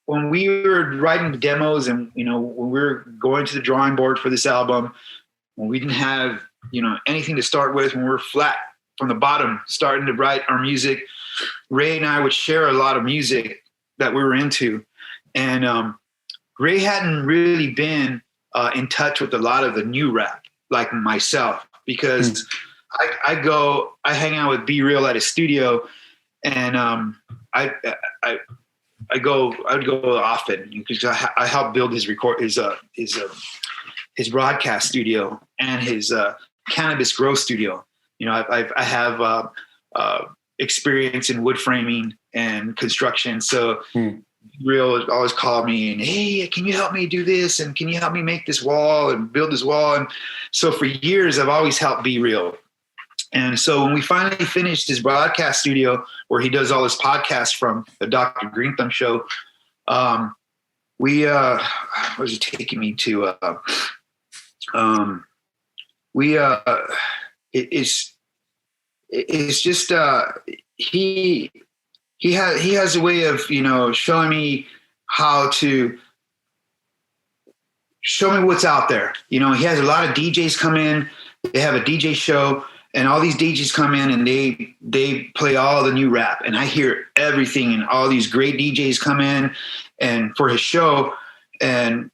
writing the demos and, when we were going to the drawing board for this album, when we didn't have, anything to start with, when we were flat from the bottom, starting to write our music, Ray and I would share a lot of music that we were into. And Ray hadn't really been in touch with a lot of the new rap, like myself, because I hang out with Be Real at his studio, and I'd go often because I helped build his broadcast studio and his cannabis grow studio. I have experience in wood framing and construction, so Real always called me and, hey, can you help me do this? And can you help me make this wall and build this wall? And so for years, I've always helped Be Real. And so when we finally finished his broadcast studio where he does all his podcasts from the Dr. Green Thumb show, what was it taking me to? It's just he has a way of showing me how to show me what's out there. He has a lot of DJs come in. They have a DJ show, and all these DJs come in and they play all the new rap, and I hear everything. And all these great DJs come in and for his show, and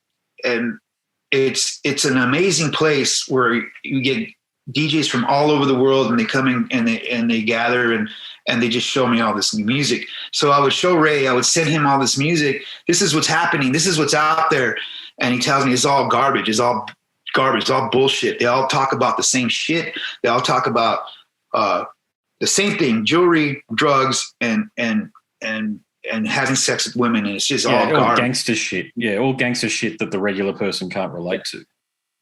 it's an amazing place where you get DJs from all over the world, and they come in and they gather and they just show me all this new music. So I would show Ray, I would send him all this music. This is what's happening. This is what's out there. And he tells me it's all garbage. It's all bullshit. They all talk about the same shit. They all talk about the same thing: jewelry, drugs, and having sex with women. And it's just all garbage. Gangster shit. Yeah, all gangster shit that the regular person can't relate to.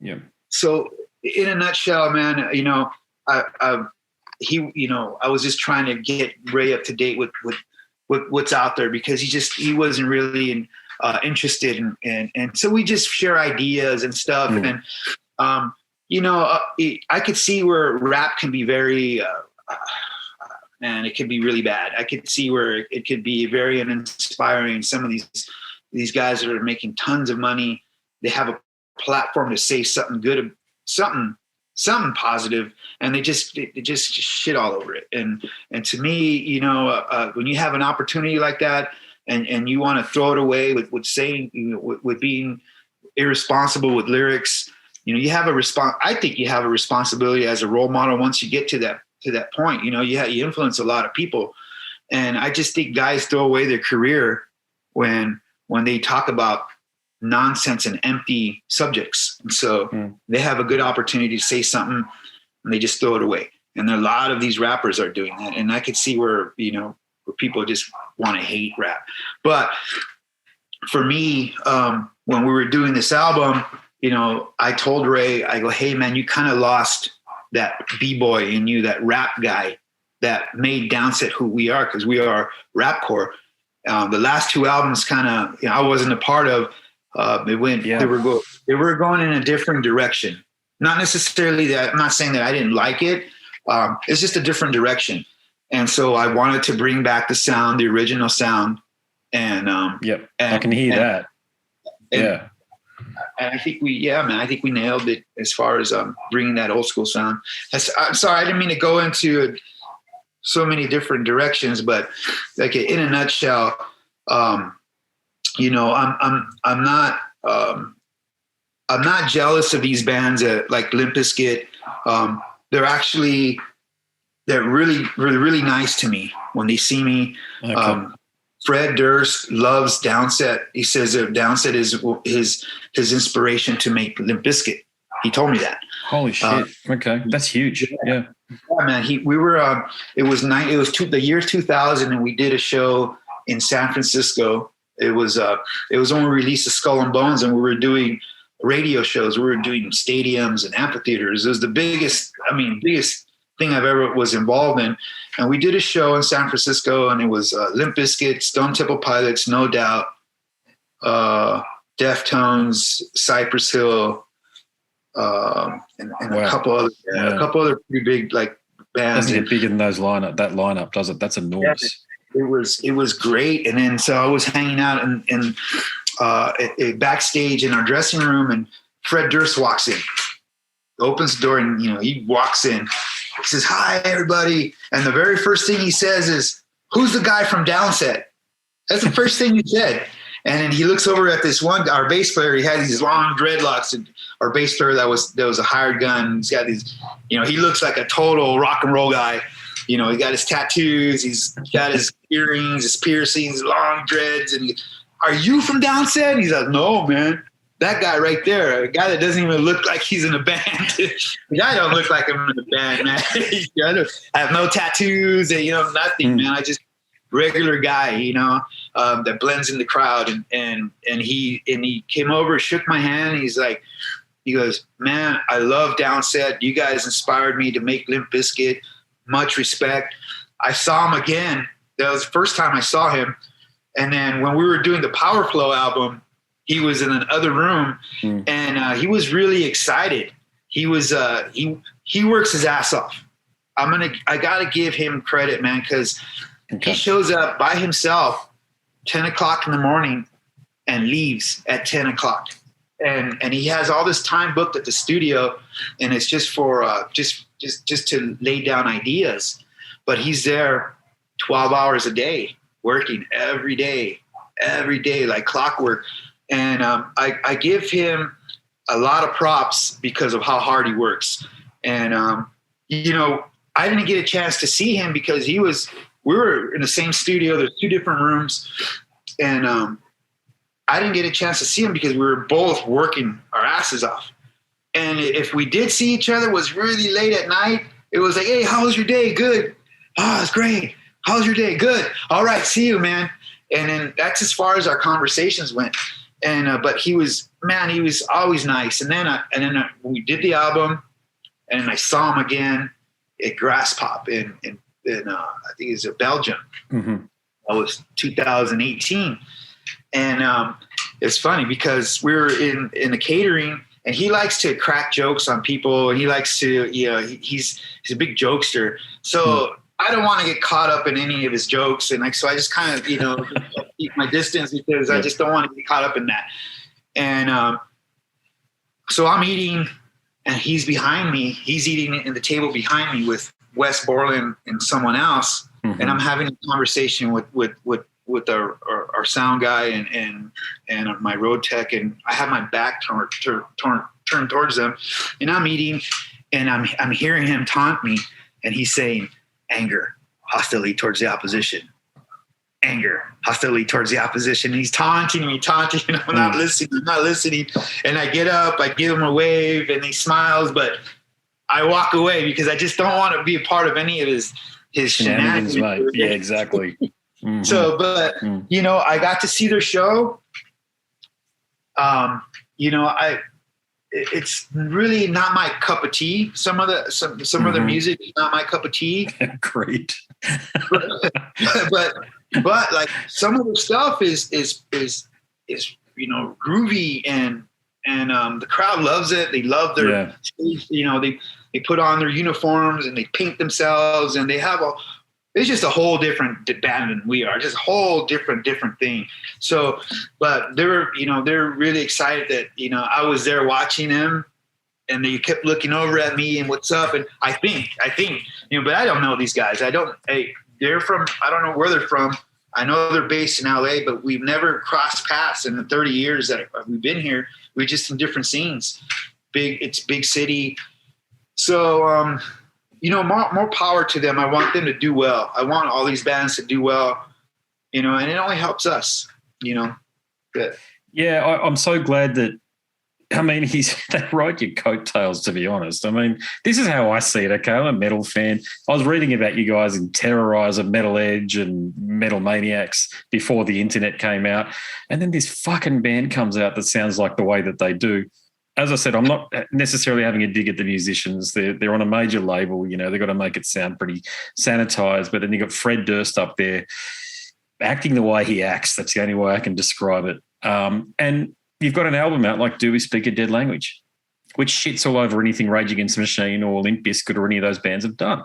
Yeah. So in a nutshell, man, I was just trying to get Ray up to date with what's out there because he wasn't really interested and so we just share ideas and stuff. And I could see where rap can be very and it could be really bad. I could see where it could be very uninspiring. Some of these guys that are making tons of money, they have a platform to say something good, something positive, and they just shit all over it. And to me, when you have an opportunity like that and you want to throw it away with saying, with being irresponsible with lyrics, you have I think you have a responsibility as a role model once you get to that point. You influence a lot of people, and I just think guys throw away their career when they talk about nonsense and empty subjects. And so they have a good opportunity to say something and they just throw it away. And a lot of these rappers are doing that. And I could see where people just want to hate rap. But for me, when we were doing this album, I told Ray, I go, hey man, you kind of lost that B-boy in you, that rap guy that made Downset who we are, because we are rapcore. The last two albums kind of, I wasn't a part of. They were going in a different direction. Not necessarily that, I'm not saying that I didn't like it. It's just a different direction. And so I wanted to bring back the sound, the original sound. And I can hear that. And I think I think we nailed it as far as bringing that old school sound. I'm sorry, I didn't mean to go into so many different directions, but like in a nutshell, you know, I'm not jealous of these bands like Limp Bizkit. They're really nice to me when they see me. Okay. Fred Durst loves Downset. He says that Downset is his inspiration to make Limp Bizkit. He told me that. Holy shit. Okay. That's huge. Yeah. Yeah, man. It was the year 2000, and we did a show in San Francisco. It was when we released the Skull and Bones, and we were doing radio shows. We were doing stadiums and amphitheaters. It was the biggest thing I've ever was involved in. And we did a show in San Francisco, and it was Limp Bizkit, Stone Temple Pilots, No Doubt, Deftones, Cypress Hill, and wow. a couple other pretty big like bands. Doesn't get bigger than that lineup, does it? That's enormous. Yeah, it was great. And then so I was hanging out in backstage in our dressing room, and Fred Durst walks in, opens the door, and he walks in. He says, "Hi, everybody." And the very first thing he says is, "Who's the guy from Downset?" That's the first thing he said. And then he looks over at our bass player. He had these long dreadlocks, and our bass player that was a hired gun. He's got these, he looks like a total rock and roll guy. He got his tattoos. He's got his earrings, his piercings, long dreads. And "Are you from Downset?" He's like, "No, man. That guy right there, a guy that doesn't even look like he's in a band." The guy don't look like I'm in a band, man. I have no tattoos and, nothing, man. I just regular guy, that blends in the crowd. And he came over, shook my hand. He goes, "Man, I love Downset. You guys inspired me to make Limp Bizkit. Much respect." I saw him again. That was the first time I saw him. And then when we were doing the Power Flow album, he was in another room, and he was really excited. He was he works his ass off. I gotta give him credit, man, because he shows up by himself 10 o'clock in the morning and leaves at 10 o'clock. And he has all this time booked at the studio, and it's just for just to lay down ideas. But he's there 12 hours a day, working every day like clockwork. And I give him a lot of props because of how hard he works. And I didn't get a chance to see him because we were in the same studio. There's two different rooms, and I didn't get a chance to see him because we were both working our asses off. And if we did see each other, it was really late at night. It was like, "Hey, how was your day?" "Good." "Oh, it's great." "How was your day?" "Good." "All right, see you, man." And then that's as far as our conversations went. And but he was always nice. And then we did the album, and I saw him again at Grass Pop in I think it was Belgium. Mm-hmm. That was 2018. And it's funny because we were in the catering, and he likes to crack jokes on people, and he likes to, he's a big jokester. So I don't want to get caught up in any of his jokes. And so I just kind of, keep my distance because I just don't want to get caught up in that. And so I'm eating, and he's behind me. He's eating in the table behind me with Wes Borland and someone else. Mm-hmm. And I'm having a conversation with our sound guy and my road tech. And I have my back turned towards them, and I'm eating, and I'm hearing him taunt me, and he's saying, "Anger, hostility towards the opposition. Anger, hostility towards the opposition." And he's taunting me, and I'm not listening. And I get up, I give him a wave, and he smiles, but I walk away because I just don't want to be a part of any of his shenanigans. Right. Yeah, exactly. Mm-hmm. So, but I got to see their show. It's really not my cup of tea. Some of their music is not my cup of tea. Great. but like some of the stuff is groovy, and the crowd loves it. They love their stage. They put on their uniforms and they paint themselves, and they have it's just a whole different band than we are, just a whole different thing. So, but they're really excited that, I was there watching them, and they kept looking over at me and what's up. And I think, but I don't know these guys. I don't know where they're from. I know they're based in LA, but we've never crossed paths in the 30 years that we've been here. We're just in different scenes. It's big city. So, more power to them. I want them to do well. I want all these bands to do well, and it only helps us, Good. Yeah, I'm so glad that, they ride your coattails, to be honest. This is how I see it, okay? I'm a metal fan. I was reading about you guys in Terrorizer, Metal Edge, and Metal Maniacs before the internet came out. And then this fucking band comes out that sounds like the way that they do. As I said, I'm not necessarily having a dig at the musicians. They're on a major label, they've got to make it sound pretty sanitized. But then you've got Fred Durst up there acting the way he acts. That's the only way I can describe it. And you've got an album out like Do We Speak a Dead Language, which shits all over anything Rage Against the Machine or Limp Bizkit or any of those bands have done.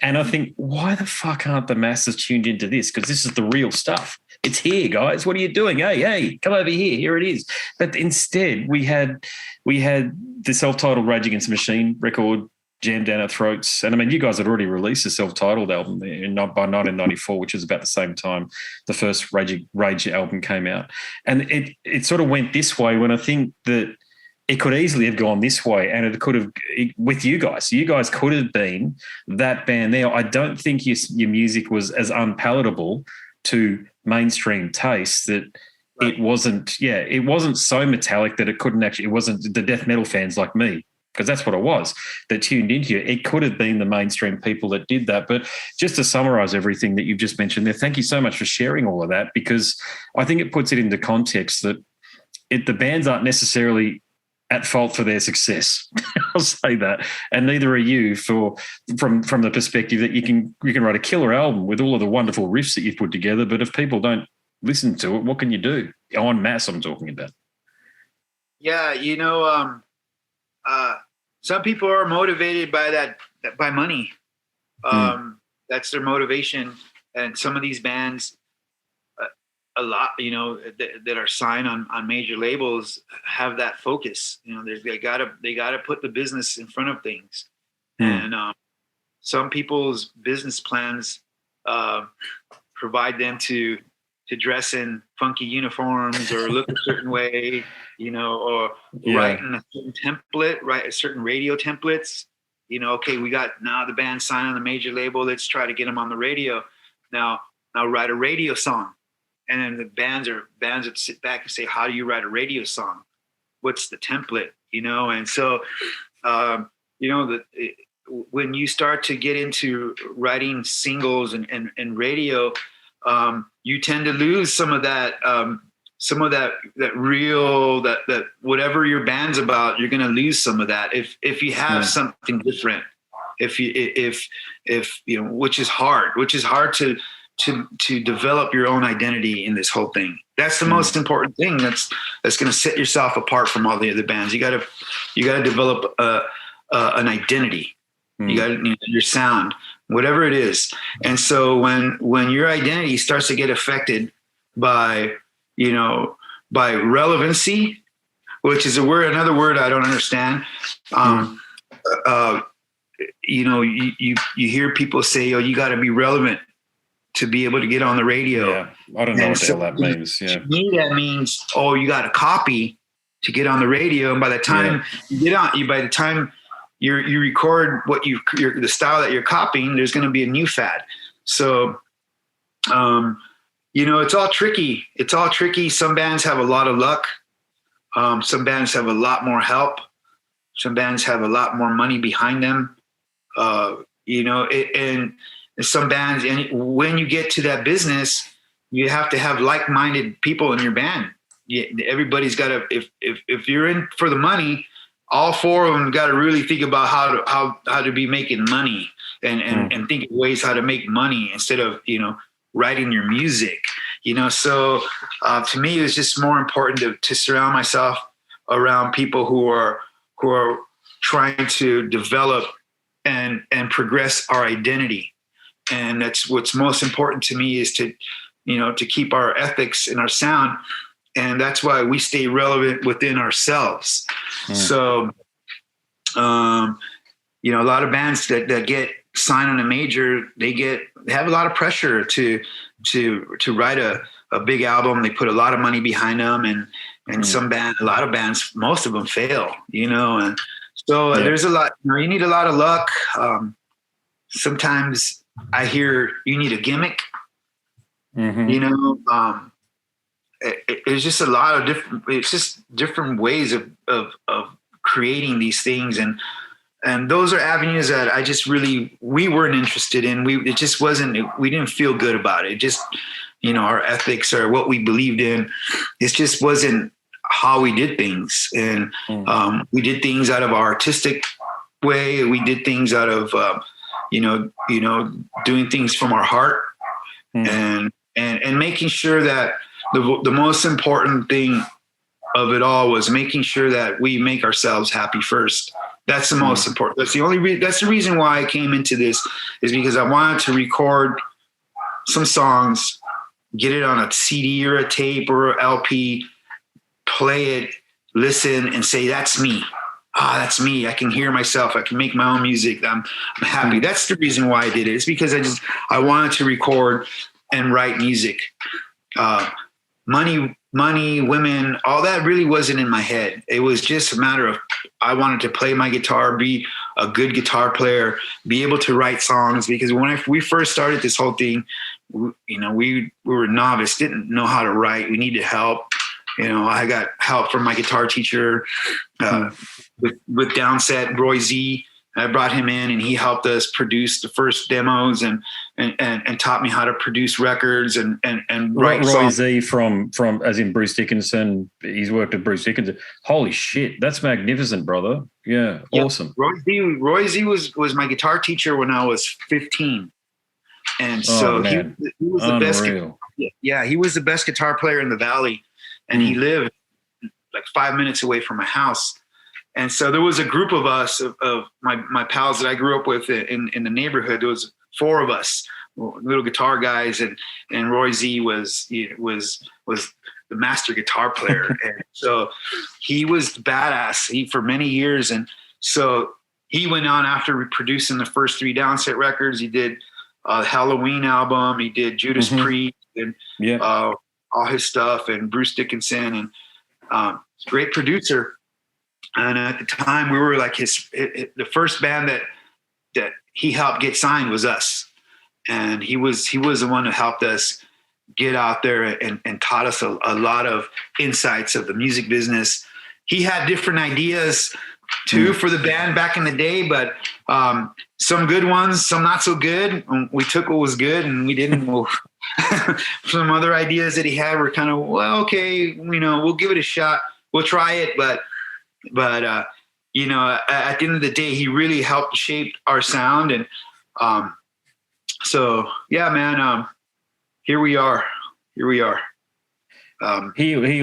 And I think, why the fuck aren't the masses tuned into this? Because this is the real stuff. It's here, guys. What are you doing? Hey, come over here. Here it is. But instead, we had the self-titled Rage Against the Machine record jammed down our throats. And you guys had already released a self-titled album by 1994, which was about the same time the first Rage album came out. And it sort of went this way when I think that it could easily have gone this way, and it could have with you guys. You guys could have been that band there. I don't think your music was as unpalatable to mainstream taste that right. It wasn't so metallic that it couldn't actually. It wasn't the death metal fans like me, because that's what it was, that tuned into you. It could have been the mainstream people that did that. But just to summarize everything that you've just mentioned there, thank you so much for sharing all of that, because I think it puts it into context that the bands aren't necessarily at fault for their success. I'll say that. And neither are you from the perspective that you can write a killer album with all of the wonderful riffs that you've put together, but if people don't listen to it, what can you do? En masse, I'm talking about. Yeah, some people are motivated by money. That's their motivation. And some of these bands, a lot, that are signed on major labels have that focus. They gotta put the business in front of things. And some people's business plans provide them to dress in funky uniforms or look a certain way, or write in a certain template, write certain radio templates. Okay, we got now the band signed on the major label. Let's try to get them on the radio. Now write a radio song. And then the bands would sit back and say, how do you write a radio song? What's the template? And so, when you start to get into writing singles and radio, you tend to lose some of that real, that whatever your band's about, you're going to lose some of that. If you have something different, if which is hard to develop your own identity in this whole thing. That's the most important thing. That's going to set yourself apart from all the other bands. You got to develop an identity. You got your sound, whatever it is. And so when your identity starts to get affected by relevancy, which is another word I don't understand. You hear people say, "Oh, you got to be relevant to be able to get on the radio." Yeah, I don't know what the hell that means. Yeah. To me, that means, you got to copy to get on the radio. And by the time you get on, by the time you record the style that you're copying, there's going to be a new fad. So, it's all tricky. It's all tricky. Some bands have a lot of luck. Some bands have a lot more help. Some bands have a lot more money behind them. And some bands, and when you get to that business, you have to have like-minded people in your band. Everybody's got to, if you're in for the money, all four of them got to really think about how to be making money and think of ways how to make money instead of, writing your music, So to me, it was just more important to surround myself around people who are trying to develop and progress our identity. And that's what's most important to me, is to keep our ethics and our sound. And that's why we stay relevant within ourselves. So A lot of bands that get signed on a major, they have a lot of pressure to write a big album. They put a lot of money behind them, and a lot of bands, most of them fail, and so there's a lot, you need a lot of luck. Sometimes I hear you need a gimmick, it's just a lot of different ways of creating these things. And those are avenues that we weren't interested in. We didn't feel good about it. It just, our ethics or what we believed in, it just wasn't how we did things. And we did things out of our artistic way. We did things out of, doing things from our heart and making sure that the most important thing of it all was making sure that we make ourselves happy first. That's the most important. That's the reason why I came into this, is because I wanted to record some songs, get it on a CD or a tape or an LP, play it, listen, and say, that's me. That's me. I can hear myself. I can make my own music. I'm happy. That's the reason why I did it. It's because I wanted to record and write music. Money, women, all that really wasn't in my head. It was just a matter of, I wanted to play my guitar, be a good guitar player, be able to write songs. Because when we first started this whole thing, we were novice, didn't know how to write. We needed help. I got help from my guitar teacher with Downset, Roy Z. I brought him in, and he helped us produce the first demos and taught me how to produce records and write songs. Roy Z from as in Bruce Dickinson. He's worked with Bruce Dickinson. Holy shit, that's magnificent, brother. Yeah, awesome. Roy Z was my guitar teacher when I was 15, and so he was the best. Yeah, he was the best guitar player in the Valley, and he lived like 5 minutes away from my house. And so there was a group of us, of my pals that I grew up with in the neighborhood. There was 4 of us, little guitar guys, and Roy Z was the master guitar player. And so he was badass for many years. And so he went on after producing the first 3 Downset records. He did a Halloween album. He did Judas Priest and all his stuff, and Bruce Dickinson, and great producer. And at the time, we were like the first band that he helped get signed was us. And he was the one who helped us get out there and taught us a lot of insights of the music business. He had different ideas too for the band back in the day, but some good ones, some not so good. We took what was good, and we didn't. Some other ideas that he had were kind of, well, okay, we'll give it a shot. We'll try it, but at the end of the day, he really helped shape our sound. And so yeah, man, here we are. Here you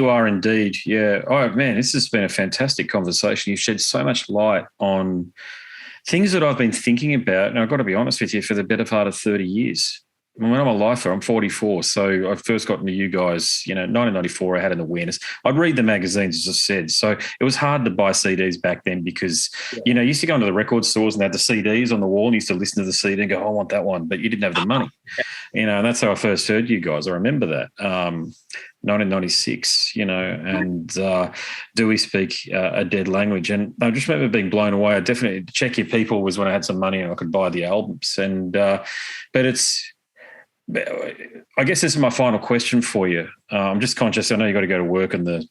are indeed. Yeah. Oh man, this has been a fantastic conversation. You've shed so much light on things that I've been thinking about, and I've got to be honest with you, for the better part of 30 years. When I'm a lifer, I'm 44. So I first got into you guys, 1994, I had an awareness. I'd read the magazines, as I said. So it was hard to buy CDs back then because, you used to go into the record stores and they had the CDs on the wall and you used to listen to the CD and go, I want that one. But you didn't have the money. And that's how I first heard you guys. I remember that. 1996, and do we speak a dead language? And I just remember being blown away. I definitely Check Your People was when I had some money and I could buy the albums. And but I guess this is my final question for you. I'm just conscious. I know you got to go to work and the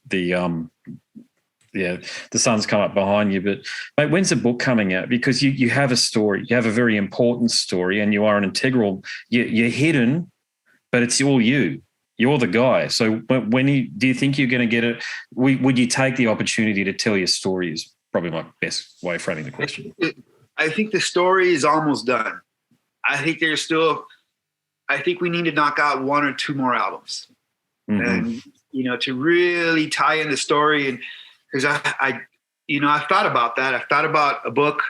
sun's come up behind you. But mate, when's the book coming out? Because you have a story. You have a very important story, and you are an integral. You're hidden, but it's all you. You're the guy. So do you think you're going to get it? Would you take the opportunity to tell your story? Is probably my best way of framing the question. I think the story is almost done. I think we need to knock out 1 or 2 more albums, and to really tie in the story. And because I thought about that. I thought about a book.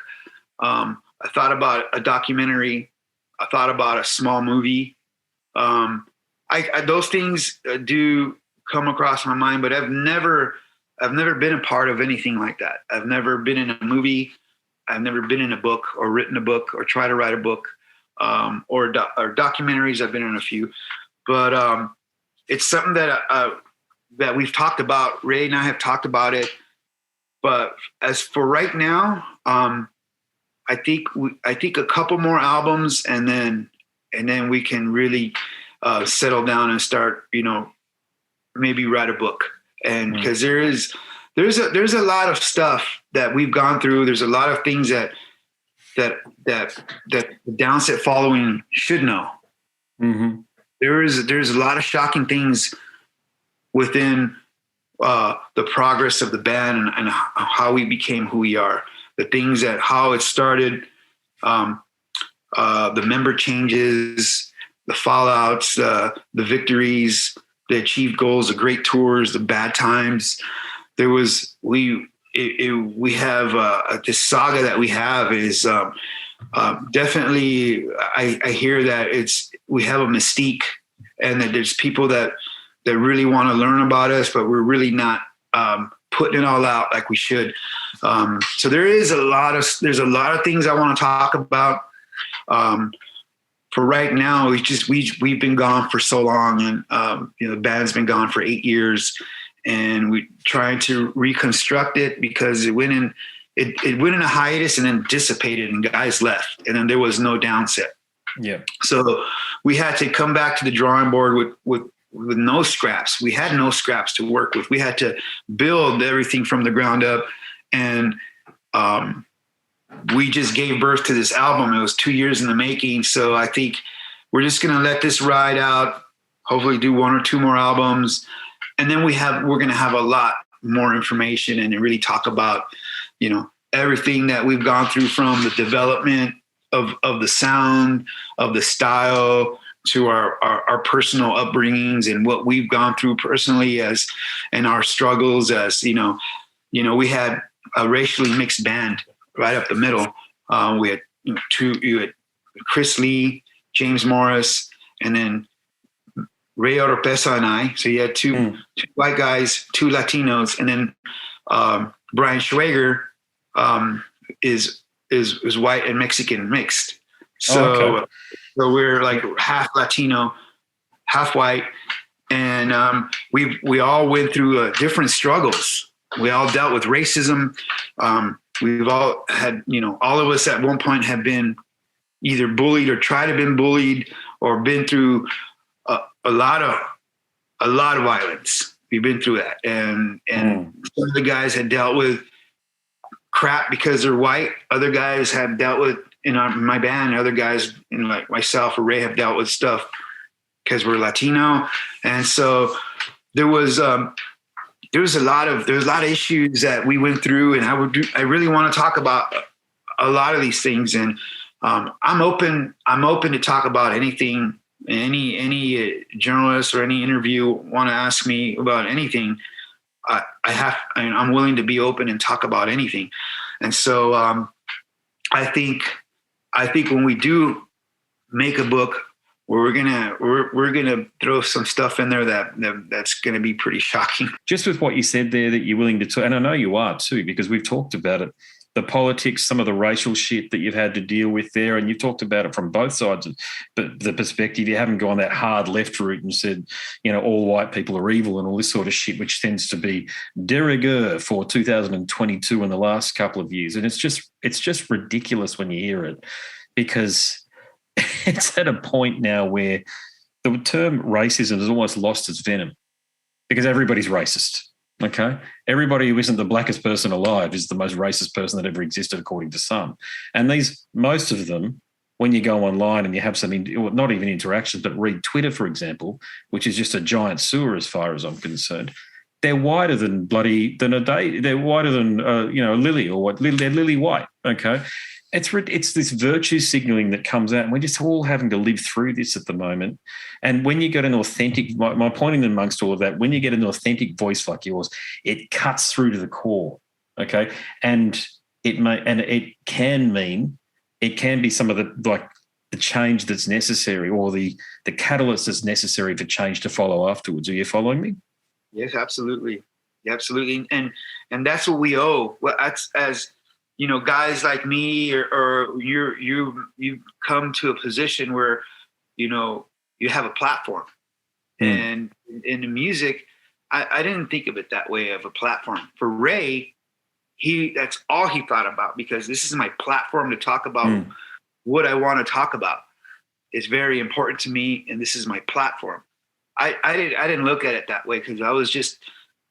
I thought about a documentary. I thought about a small movie. Those things do come across my mind, but I've never been a part of anything like that. I've never been in a movie. I've never been in a book or written a book or tried to write a book, or documentaries. I've been in a few, but it's something that we've talked about. Ray and I have talked about it, but as for right now, I think a couple more albums, and then we can really settle down and start, maybe write a book. And because there's a lot of stuff that we've gone through. There's a lot of things that the Downset following should know. Mm-hmm. There's a lot of shocking things within the progress of the band and how we became who we are. The things how it started, the member changes, the fallouts, the victories, the achieved goals, the great tours, the bad times. We have this saga that we have is definitely. I hear that we have a mystique, and that there's people that really want to learn about us, but we're really not putting it all out like we should. So there's a lot of things I want to talk about. For right now, we've been gone for so long, and the band's been gone for 8 years, and we trying to reconstruct it because it went in a hiatus and then dissipated, and guys left, and then there was no Downset. Yeah. So we had to come back to the drawing board with no scraps. We had no scraps to work with. We had to build everything from the ground up, and we just gave birth to this album. It was 2 years in the making. So I think we're just going to let this ride out, hopefully do 1 or 2 more albums. And then we're going to have a lot more information and really talk about, everything that we've gone through, from the development of the sound, of the style, to our personal upbringings and what we've gone through personally and our struggles as, we had a racially mixed band right up the middle. We had you had Chris Lee, James Morris, and then Ray Oropesa and I. So you had two white guys, 2 Latinos, and then Brian Schwager is white and Mexican mixed. So so we're like half Latino, half white, and we all went through different struggles. We all dealt with racism. We've all had, all of us at one point have been either bullied or tried to been bullied or been through a lot of violence. We've been through that, and some of the guys had dealt with crap because they're white. Other guys have dealt with in my band. Other guys, like myself or Ray, have dealt with stuff because we're Latino, and so there was a lot of issues that we went through, and I really want to talk about a lot of these things, and I'm open to talk about anything. Any journalist or any interview want to ask me about anything, I'm willing to be open and talk about anything. And so I think when we do make a book, we're gonna throw some stuff in there that's gonna be pretty shocking. Just with what you said there, that you're willing to talk, and I know you are too, because we've talked about it, the politics, some of the racial shit that you've had to deal with there, and you've talked about it from both sides, but the perspective, you haven't gone that hard left route and said, all white people are evil and all this sort of shit, which tends to be de rigueur for 2022 and the last couple of years. And it's just ridiculous when you hear it, because it's at a point now where the term racism has almost lost its venom, because everybody's racist. Okay, everybody who isn't the blackest person alive is the most racist person that ever existed, according to some. And most of them, when you go online and you have some, not even interactions, but read Twitter, for example, which is just a giant sewer as far as I'm concerned, they're whiter than they're whiter than Lily, or what? They're lily white. Okay, it's this virtue signaling that comes out, and we're just all having to live through this at the moment. And when you get an authentic, my point in amongst all of that, when you get an authentic voice like yours, it cuts through to the core. Okay, and it can be some of the change that's necessary, or the catalyst that's necessary for change to follow afterwards. Are you following me? Yes, absolutely. And that's what we owe. Well, as guys like me, or you come to a position where, you have a platform. And in the music, I didn't think of it that way, of a platform. For Ray, that's all he thought about, because this is my platform to talk about what I want to talk about. It's very important to me, and this is my platform. I didn't look at it that way, because I was just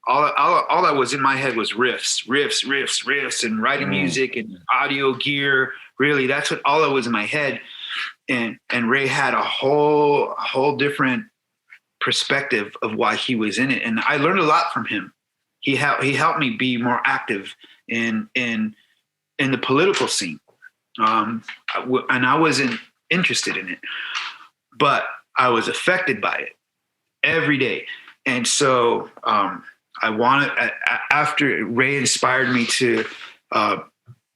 all that was in my head was riffs, and writing music and audio gear. Really, that's what all that was in my head. And Ray had a whole different perspective of why he was in it, and I learned a lot from him. He helped me be more active in the political scene, and I wasn't interested in it, but I was affected by it every day. And so I wanted, after Ray inspired me to,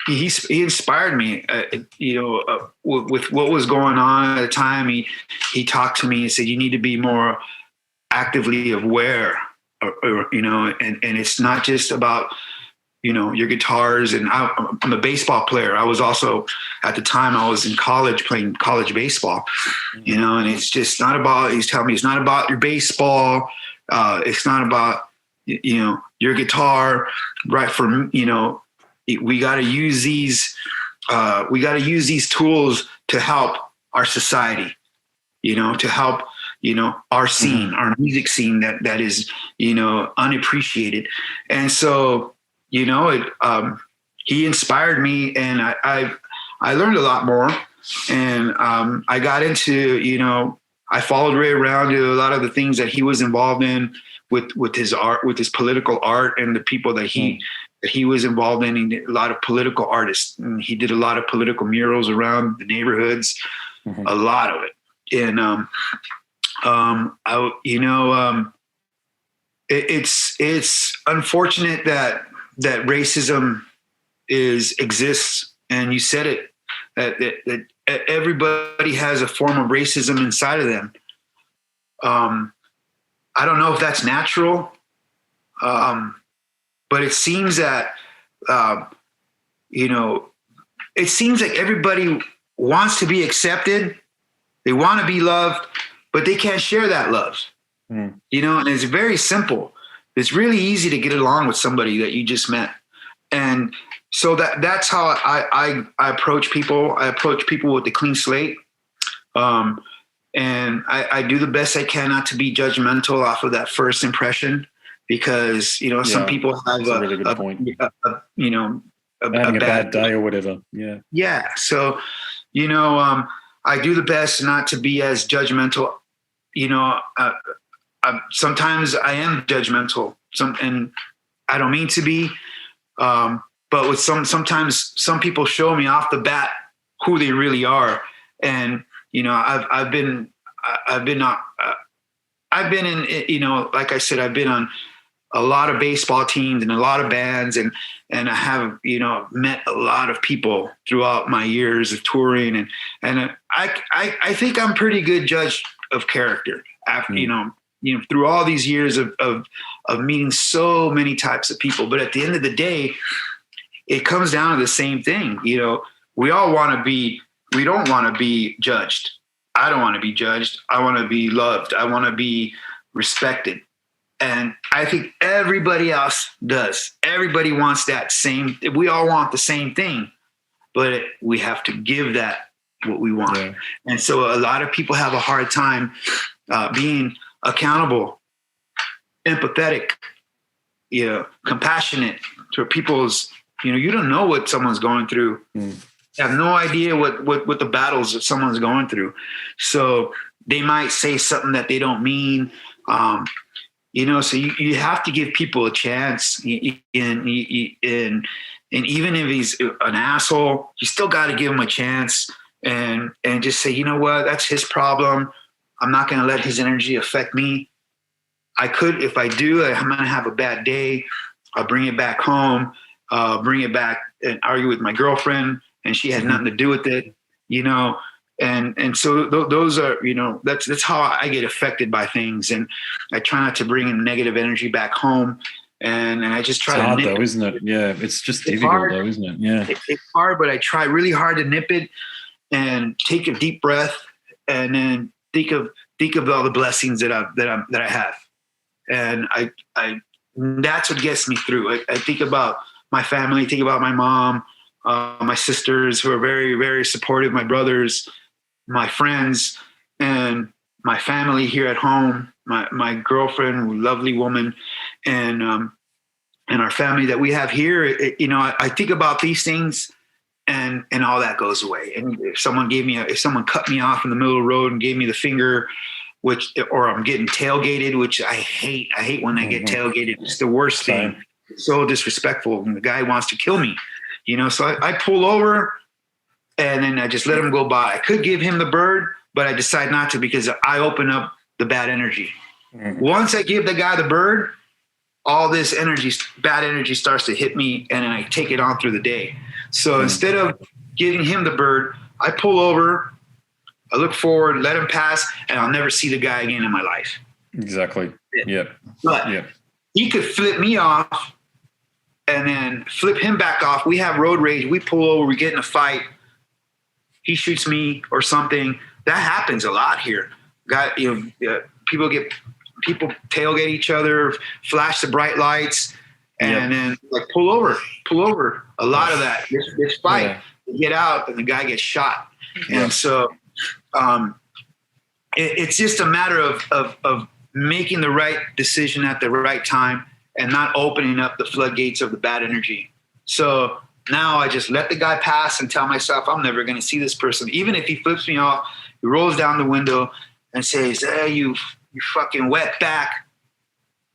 he inspired me, with what was going on at the time. He talked to me and said, you need to be more actively aware, and it's not just about, your guitars. And I'm a baseball player. I was also, at the time, I was in college playing college baseball, and it's just not about, he's telling me, it's not about your baseball. It's not about, your guitar, right? We got to use these tools to help our society, to help, our scene, our music scene that is, unappreciated. And so, he inspired me, and I learned a lot more, and I got into, I followed Ray around to a lot of the things that he was involved in with his art, with his political art, and the people that he was involved in. He did a lot of political artists, and he did a lot of political murals around the neighborhoods, a lot of it. And it's unfortunate that racism exists, and you said it, that everybody has a form of racism inside of them. I don't know if that's natural, but it seems that it seems like everybody wants to be accepted, they want to be loved, but they can't share that love. And it's very simple. It's really easy to get along with somebody that you just met. And so that's how I approach people. I approach people with a clean slate. And I do the best I can not to be judgmental off of that first impression, because, some people have a really good point. Having a bad day or whatever. Yeah. Yeah. So, I do the best not to be as judgmental. Sometimes I am judgmental, and I don't mean to be. But with sometimes some people show me off the bat who they really are, and I've been in, like I said, I've been on a lot of baseball teams and a lot of bands, and I have met a lot of people throughout my years of touring, and I think I'm pretty good judge of character after through all these years of meeting so many types of people. But at the end of the day, it comes down to the same thing. We don't want to be judged. I don't want to be judged. I want to be loved. I want to be respected. And I think everybody else does. Everybody wants that same, we all want the same thing, but we have to give that what we want. Yeah. And so a lot of people have a hard time being accountable, empathetic, compassionate to people's, you don't know what someone's going through. You have no idea what the battles that someone's going through. So they might say something that they don't mean. So you have to give people a chance. And even if he's an asshole, you still got to give him a chance and just say, you know what, that's his problem. I'm not going to let his energy affect me. I could, if I do, I'm going to have a bad day. I'll bring it back home, bring it back and argue with my girlfriend, and she had nothing to do with it, And so those are, that's how I get affected by things. And I try not to bring in negative energy back home. and I just try it's to hard nip though, it. isn't it? Yeah, it's just It's difficult hard. though, isn't it? Yeah. It's hard, but I try really hard to nip it and take a deep breath, and then think of all the blessings that I have, and I that's what gets me through. I think about my family, think about my mom, my sisters who are very, very supportive, my brothers, my friends, and my family here at home, my girlfriend, lovely woman, and our family that we have here. I think about these things, and all that goes away. And if someone cut me off in the middle of the road and gave me the finger, or I'm getting tailgated, which I hate. I hate when I get tailgated. It's the worst thing. It's so disrespectful. And the guy wants to kill me, so I pull over and then I just let him go by. I could give him the bird, but I decide not to because I open up the bad energy. Once I give the guy the bird, all this bad energy starts to hit me, and then I take it on through the day. So instead of giving him the bird, I pull over, I look forward, let him pass, and I'll never see the guy again in my life. Exactly. Yep. But he could flip me off and then flip him back off. We have road rage. We pull over, we get in a fight. He shoots me or something. That happens a lot here. People tailgate each other, flash the bright lights, and then pull over. A lot of that. This fight, get out, and the guy gets shot. And so it's just a matter of making the right decision at the right time and not opening up the floodgates of the bad energy. So now I just let the guy pass and tell myself I'm never going to see this person. Even if he flips me off, he rolls down the window and says, "Hey, you fucking wetback.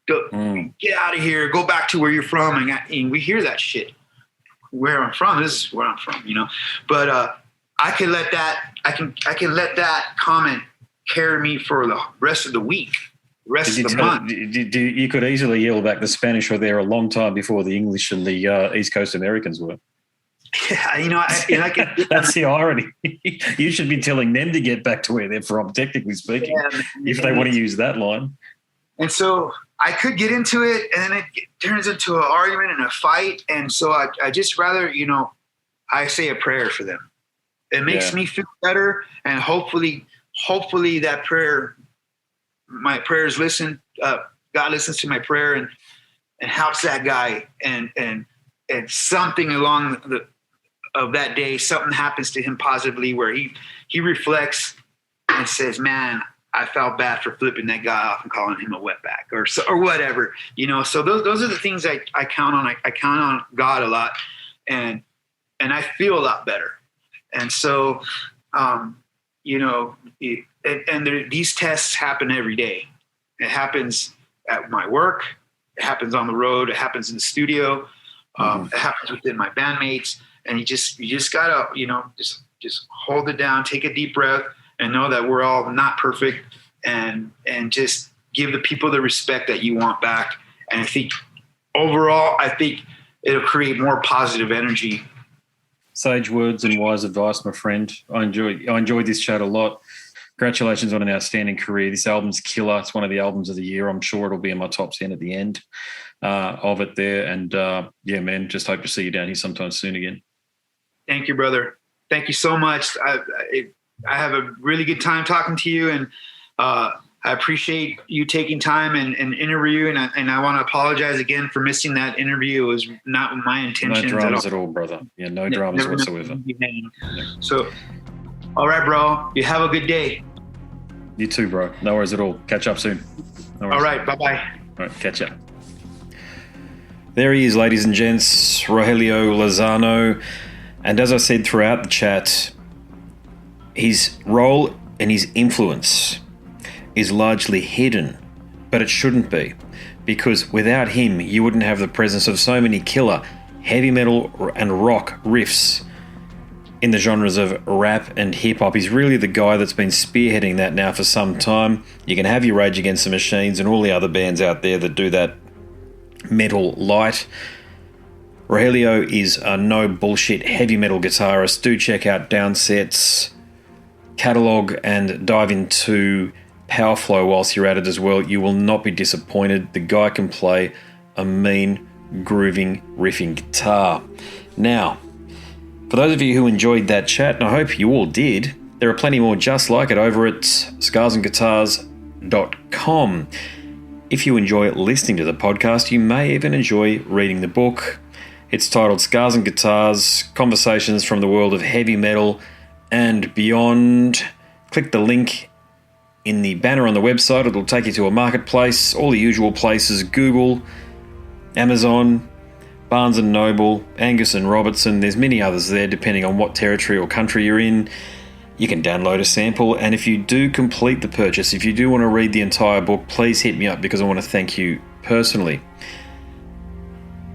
Get out of here. Go back to where you're from." And we hear that shit. Where I'm from, this is where I'm from, But I can let that comment carry me for the rest of the week, rest of the month. You could easily yell back the Spanish were there a long time before the English and the East Coast Americans were. Yeah, That's the irony. You should be telling them to get back to where they're from, technically speaking, if they want to use that line. And so I could get into it, and then it turns into an argument and a fight. And so I just rather, I say a prayer for them. It makes me feel better, and hopefully that prayer, my prayers listen. God listens to my prayer and helps that guy, and something along of that day, something happens to him positively where he reflects and says, "Man, I felt bad for flipping that guy off and calling him a wetback," or whatever, So those are the things I count on. I count on God a lot, and I feel a lot better. And so, these tests happen every day. It happens at my work. It happens on the road. It happens in the studio. It happens within my bandmates. And you just gotta, just hold it down, take a deep breath, and know that we're all not perfect, and just give the people the respect that you want back. And I think overall, it'll create more positive energy. Sage words and wise advice, my friend. I enjoyed this chat a lot. Congratulations on an outstanding career. This album's killer. It's one of the albums of the year. I'm sure it'll be in my top 10 at the end of it there. And man, just hope to see you down here sometime soon again. Thank you, brother. Thank you so much. I have a really good time talking to you, and I appreciate you taking time and interviewing. And I want to apologize again for missing that interview. It was not my intention. No dramas at all, brother. Yeah, no dramas whatsoever. So, all right, bro. You have a good day. You too, bro. No worries at all. Catch up soon. No worries. All right. Bye-bye. All right. Catch up. There he is, ladies and gents. Rogelio Lozano. And as I said throughout the chat, his role and his influence is largely hidden, but it shouldn't be, because without him, you wouldn't have the presence of so many killer heavy metal and rock riffs in the genres of rap and hip-hop. He's really the guy that's been spearheading that now for some time. You can have your Rage Against the Machines and all the other bands out there that do that metal light. Rogelio is a no bullshit heavy metal guitarist. Do check out Downset's catalogue and dive into Powerflow whilst you're at it as well. You will not be disappointed. The guy can play a mean, grooving, riffing guitar. Now, for those of you who enjoyed that chat, and I hope you all did, there are plenty more just like it over at scarsandguitars.com. If you enjoy listening to the podcast, you may even enjoy reading the book. It's titled Scars and Guitars, Conversations from the World of Heavy Metal and Beyond. Click the link in the banner on the website. It'll take you to a marketplace, all the usual places, Google, Amazon, Barnes & Noble, Angus & Robertson. There's many others there depending on what territory or country you're in. You can download a sample, and if you do complete the purchase, if you do want to read the entire book, please hit me up because I want to thank you personally.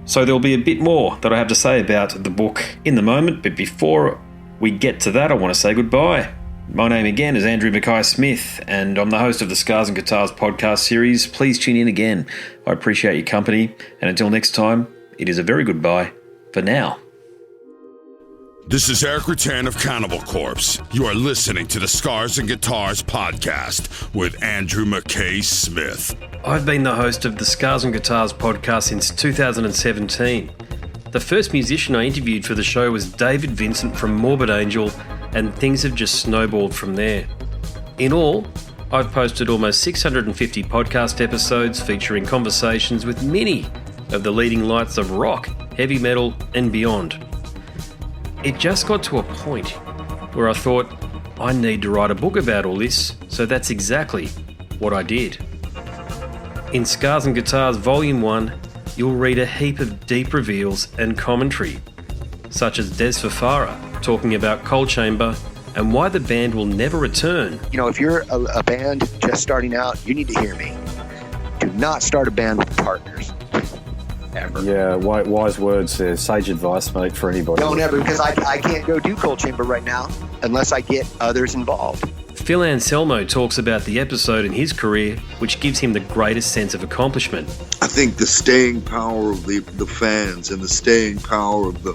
So there'll be a bit more that I have to say about the book in the moment, but before we get to that, I want to say goodbye. My name again is Andrew Mackay-Smith, and I'm the host of the Scars and Guitars podcast series. Please tune in again. I appreciate your company, and until next time, it is a very goodbye for now. This is Eric Rutan of Cannibal Corpse. You are listening to the Scars and Guitars podcast with Andrew Mackay-Smith. I've been the host of the Scars and Guitars podcast since 2017. The first musician I interviewed for the show was David Vincent from Morbid Angel, and things have just snowballed from there. In all, I've posted almost 650 podcast episodes featuring conversations with many of the leading lights of rock, heavy metal, and beyond. It just got to a point where I thought, I need to write a book about all this, so that's exactly what I did. In Scars and Guitars Volume 1, you'll read a heap of deep reveals and commentary, such as Des Fafara talking about Coal Chamber and why the band will never return. You know, if you're a band just starting out, you need to hear me. Do not start a band with partners. Ever. Yeah, wise words there. Sage advice, mate, for anybody. Don't ever, because I can't go do Coal Chamber right now unless I get others involved. Phil Anselmo talks about the episode in his career which gives him the greatest sense of accomplishment. I think the staying power of the fans and the staying power of the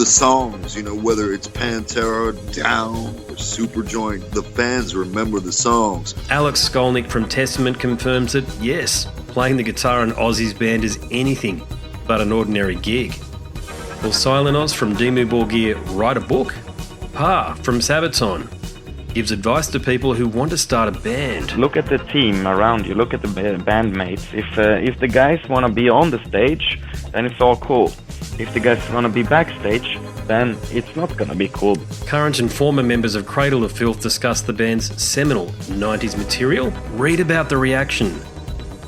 songs, you know, whether it's Pantera, Down, or Superjoint, the fans remember the songs. Alex Skolnick from Testament confirms that, yes, playing the guitar in Ozzy's band is anything but an ordinary gig. Will Silent Oz from Dimmu Borgir write a book? Pa from Sabaton gives advice to people who want to start a band. Look at the team around you, look at the bandmates. If the guys want to be on the stage, then it's all cool. If the guys want to be backstage, then it's not going to be cool. Current and former members of Cradle of Filth discuss the band's seminal 90s material. Read about the reaction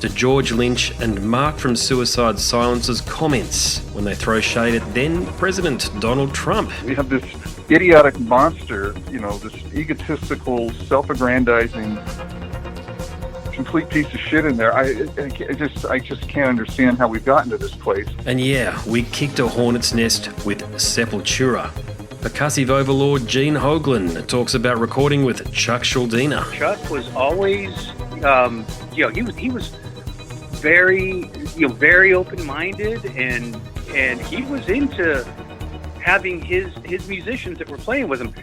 to George Lynch and Mark from Suicide Silence's comments when they throw shade at then President Donald Trump. We have this idiotic monster, you know, this egotistical, self-aggrandizing, complete piece of shit in there. I just can't understand how we've gotten to this place. And yeah, we kicked a hornet's nest with Sepultura. Percussive overlord Gene Hoglan talks about recording with Chuck Schuldiner. Chuck was always, he was very, very open-minded, and he was into having his musicians that were playing with him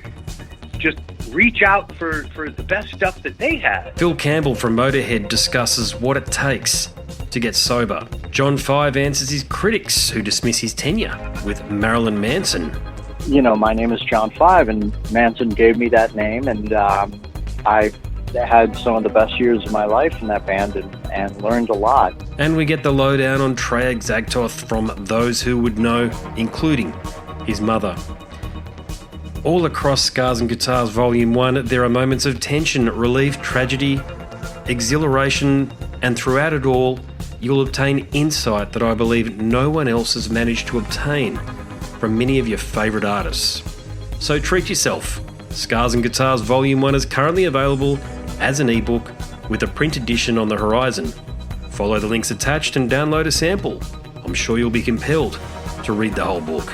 just reach out for the best stuff that they had. Phil Campbell from Motorhead discusses what it takes to get sober. John Five answers his critics who dismiss his tenure with Marilyn Manson. You know, my name is John Five, and Manson gave me that name, and I had some of the best years of my life in that band and learned a lot. And we get the lowdown on Treyarch Zagtoth from those who would know, including his mother. All across Scars and Guitars Volume 1, there are moments of tension, relief, tragedy, exhilaration, and throughout it all, you'll obtain insight that I believe no one else has managed to obtain from many of your favourite artists. So treat yourself. Scars and Guitars Volume 1 is currently available as an ebook with a print edition on the horizon. Follow the links attached and download a sample. I'm sure you'll be compelled to read the whole book.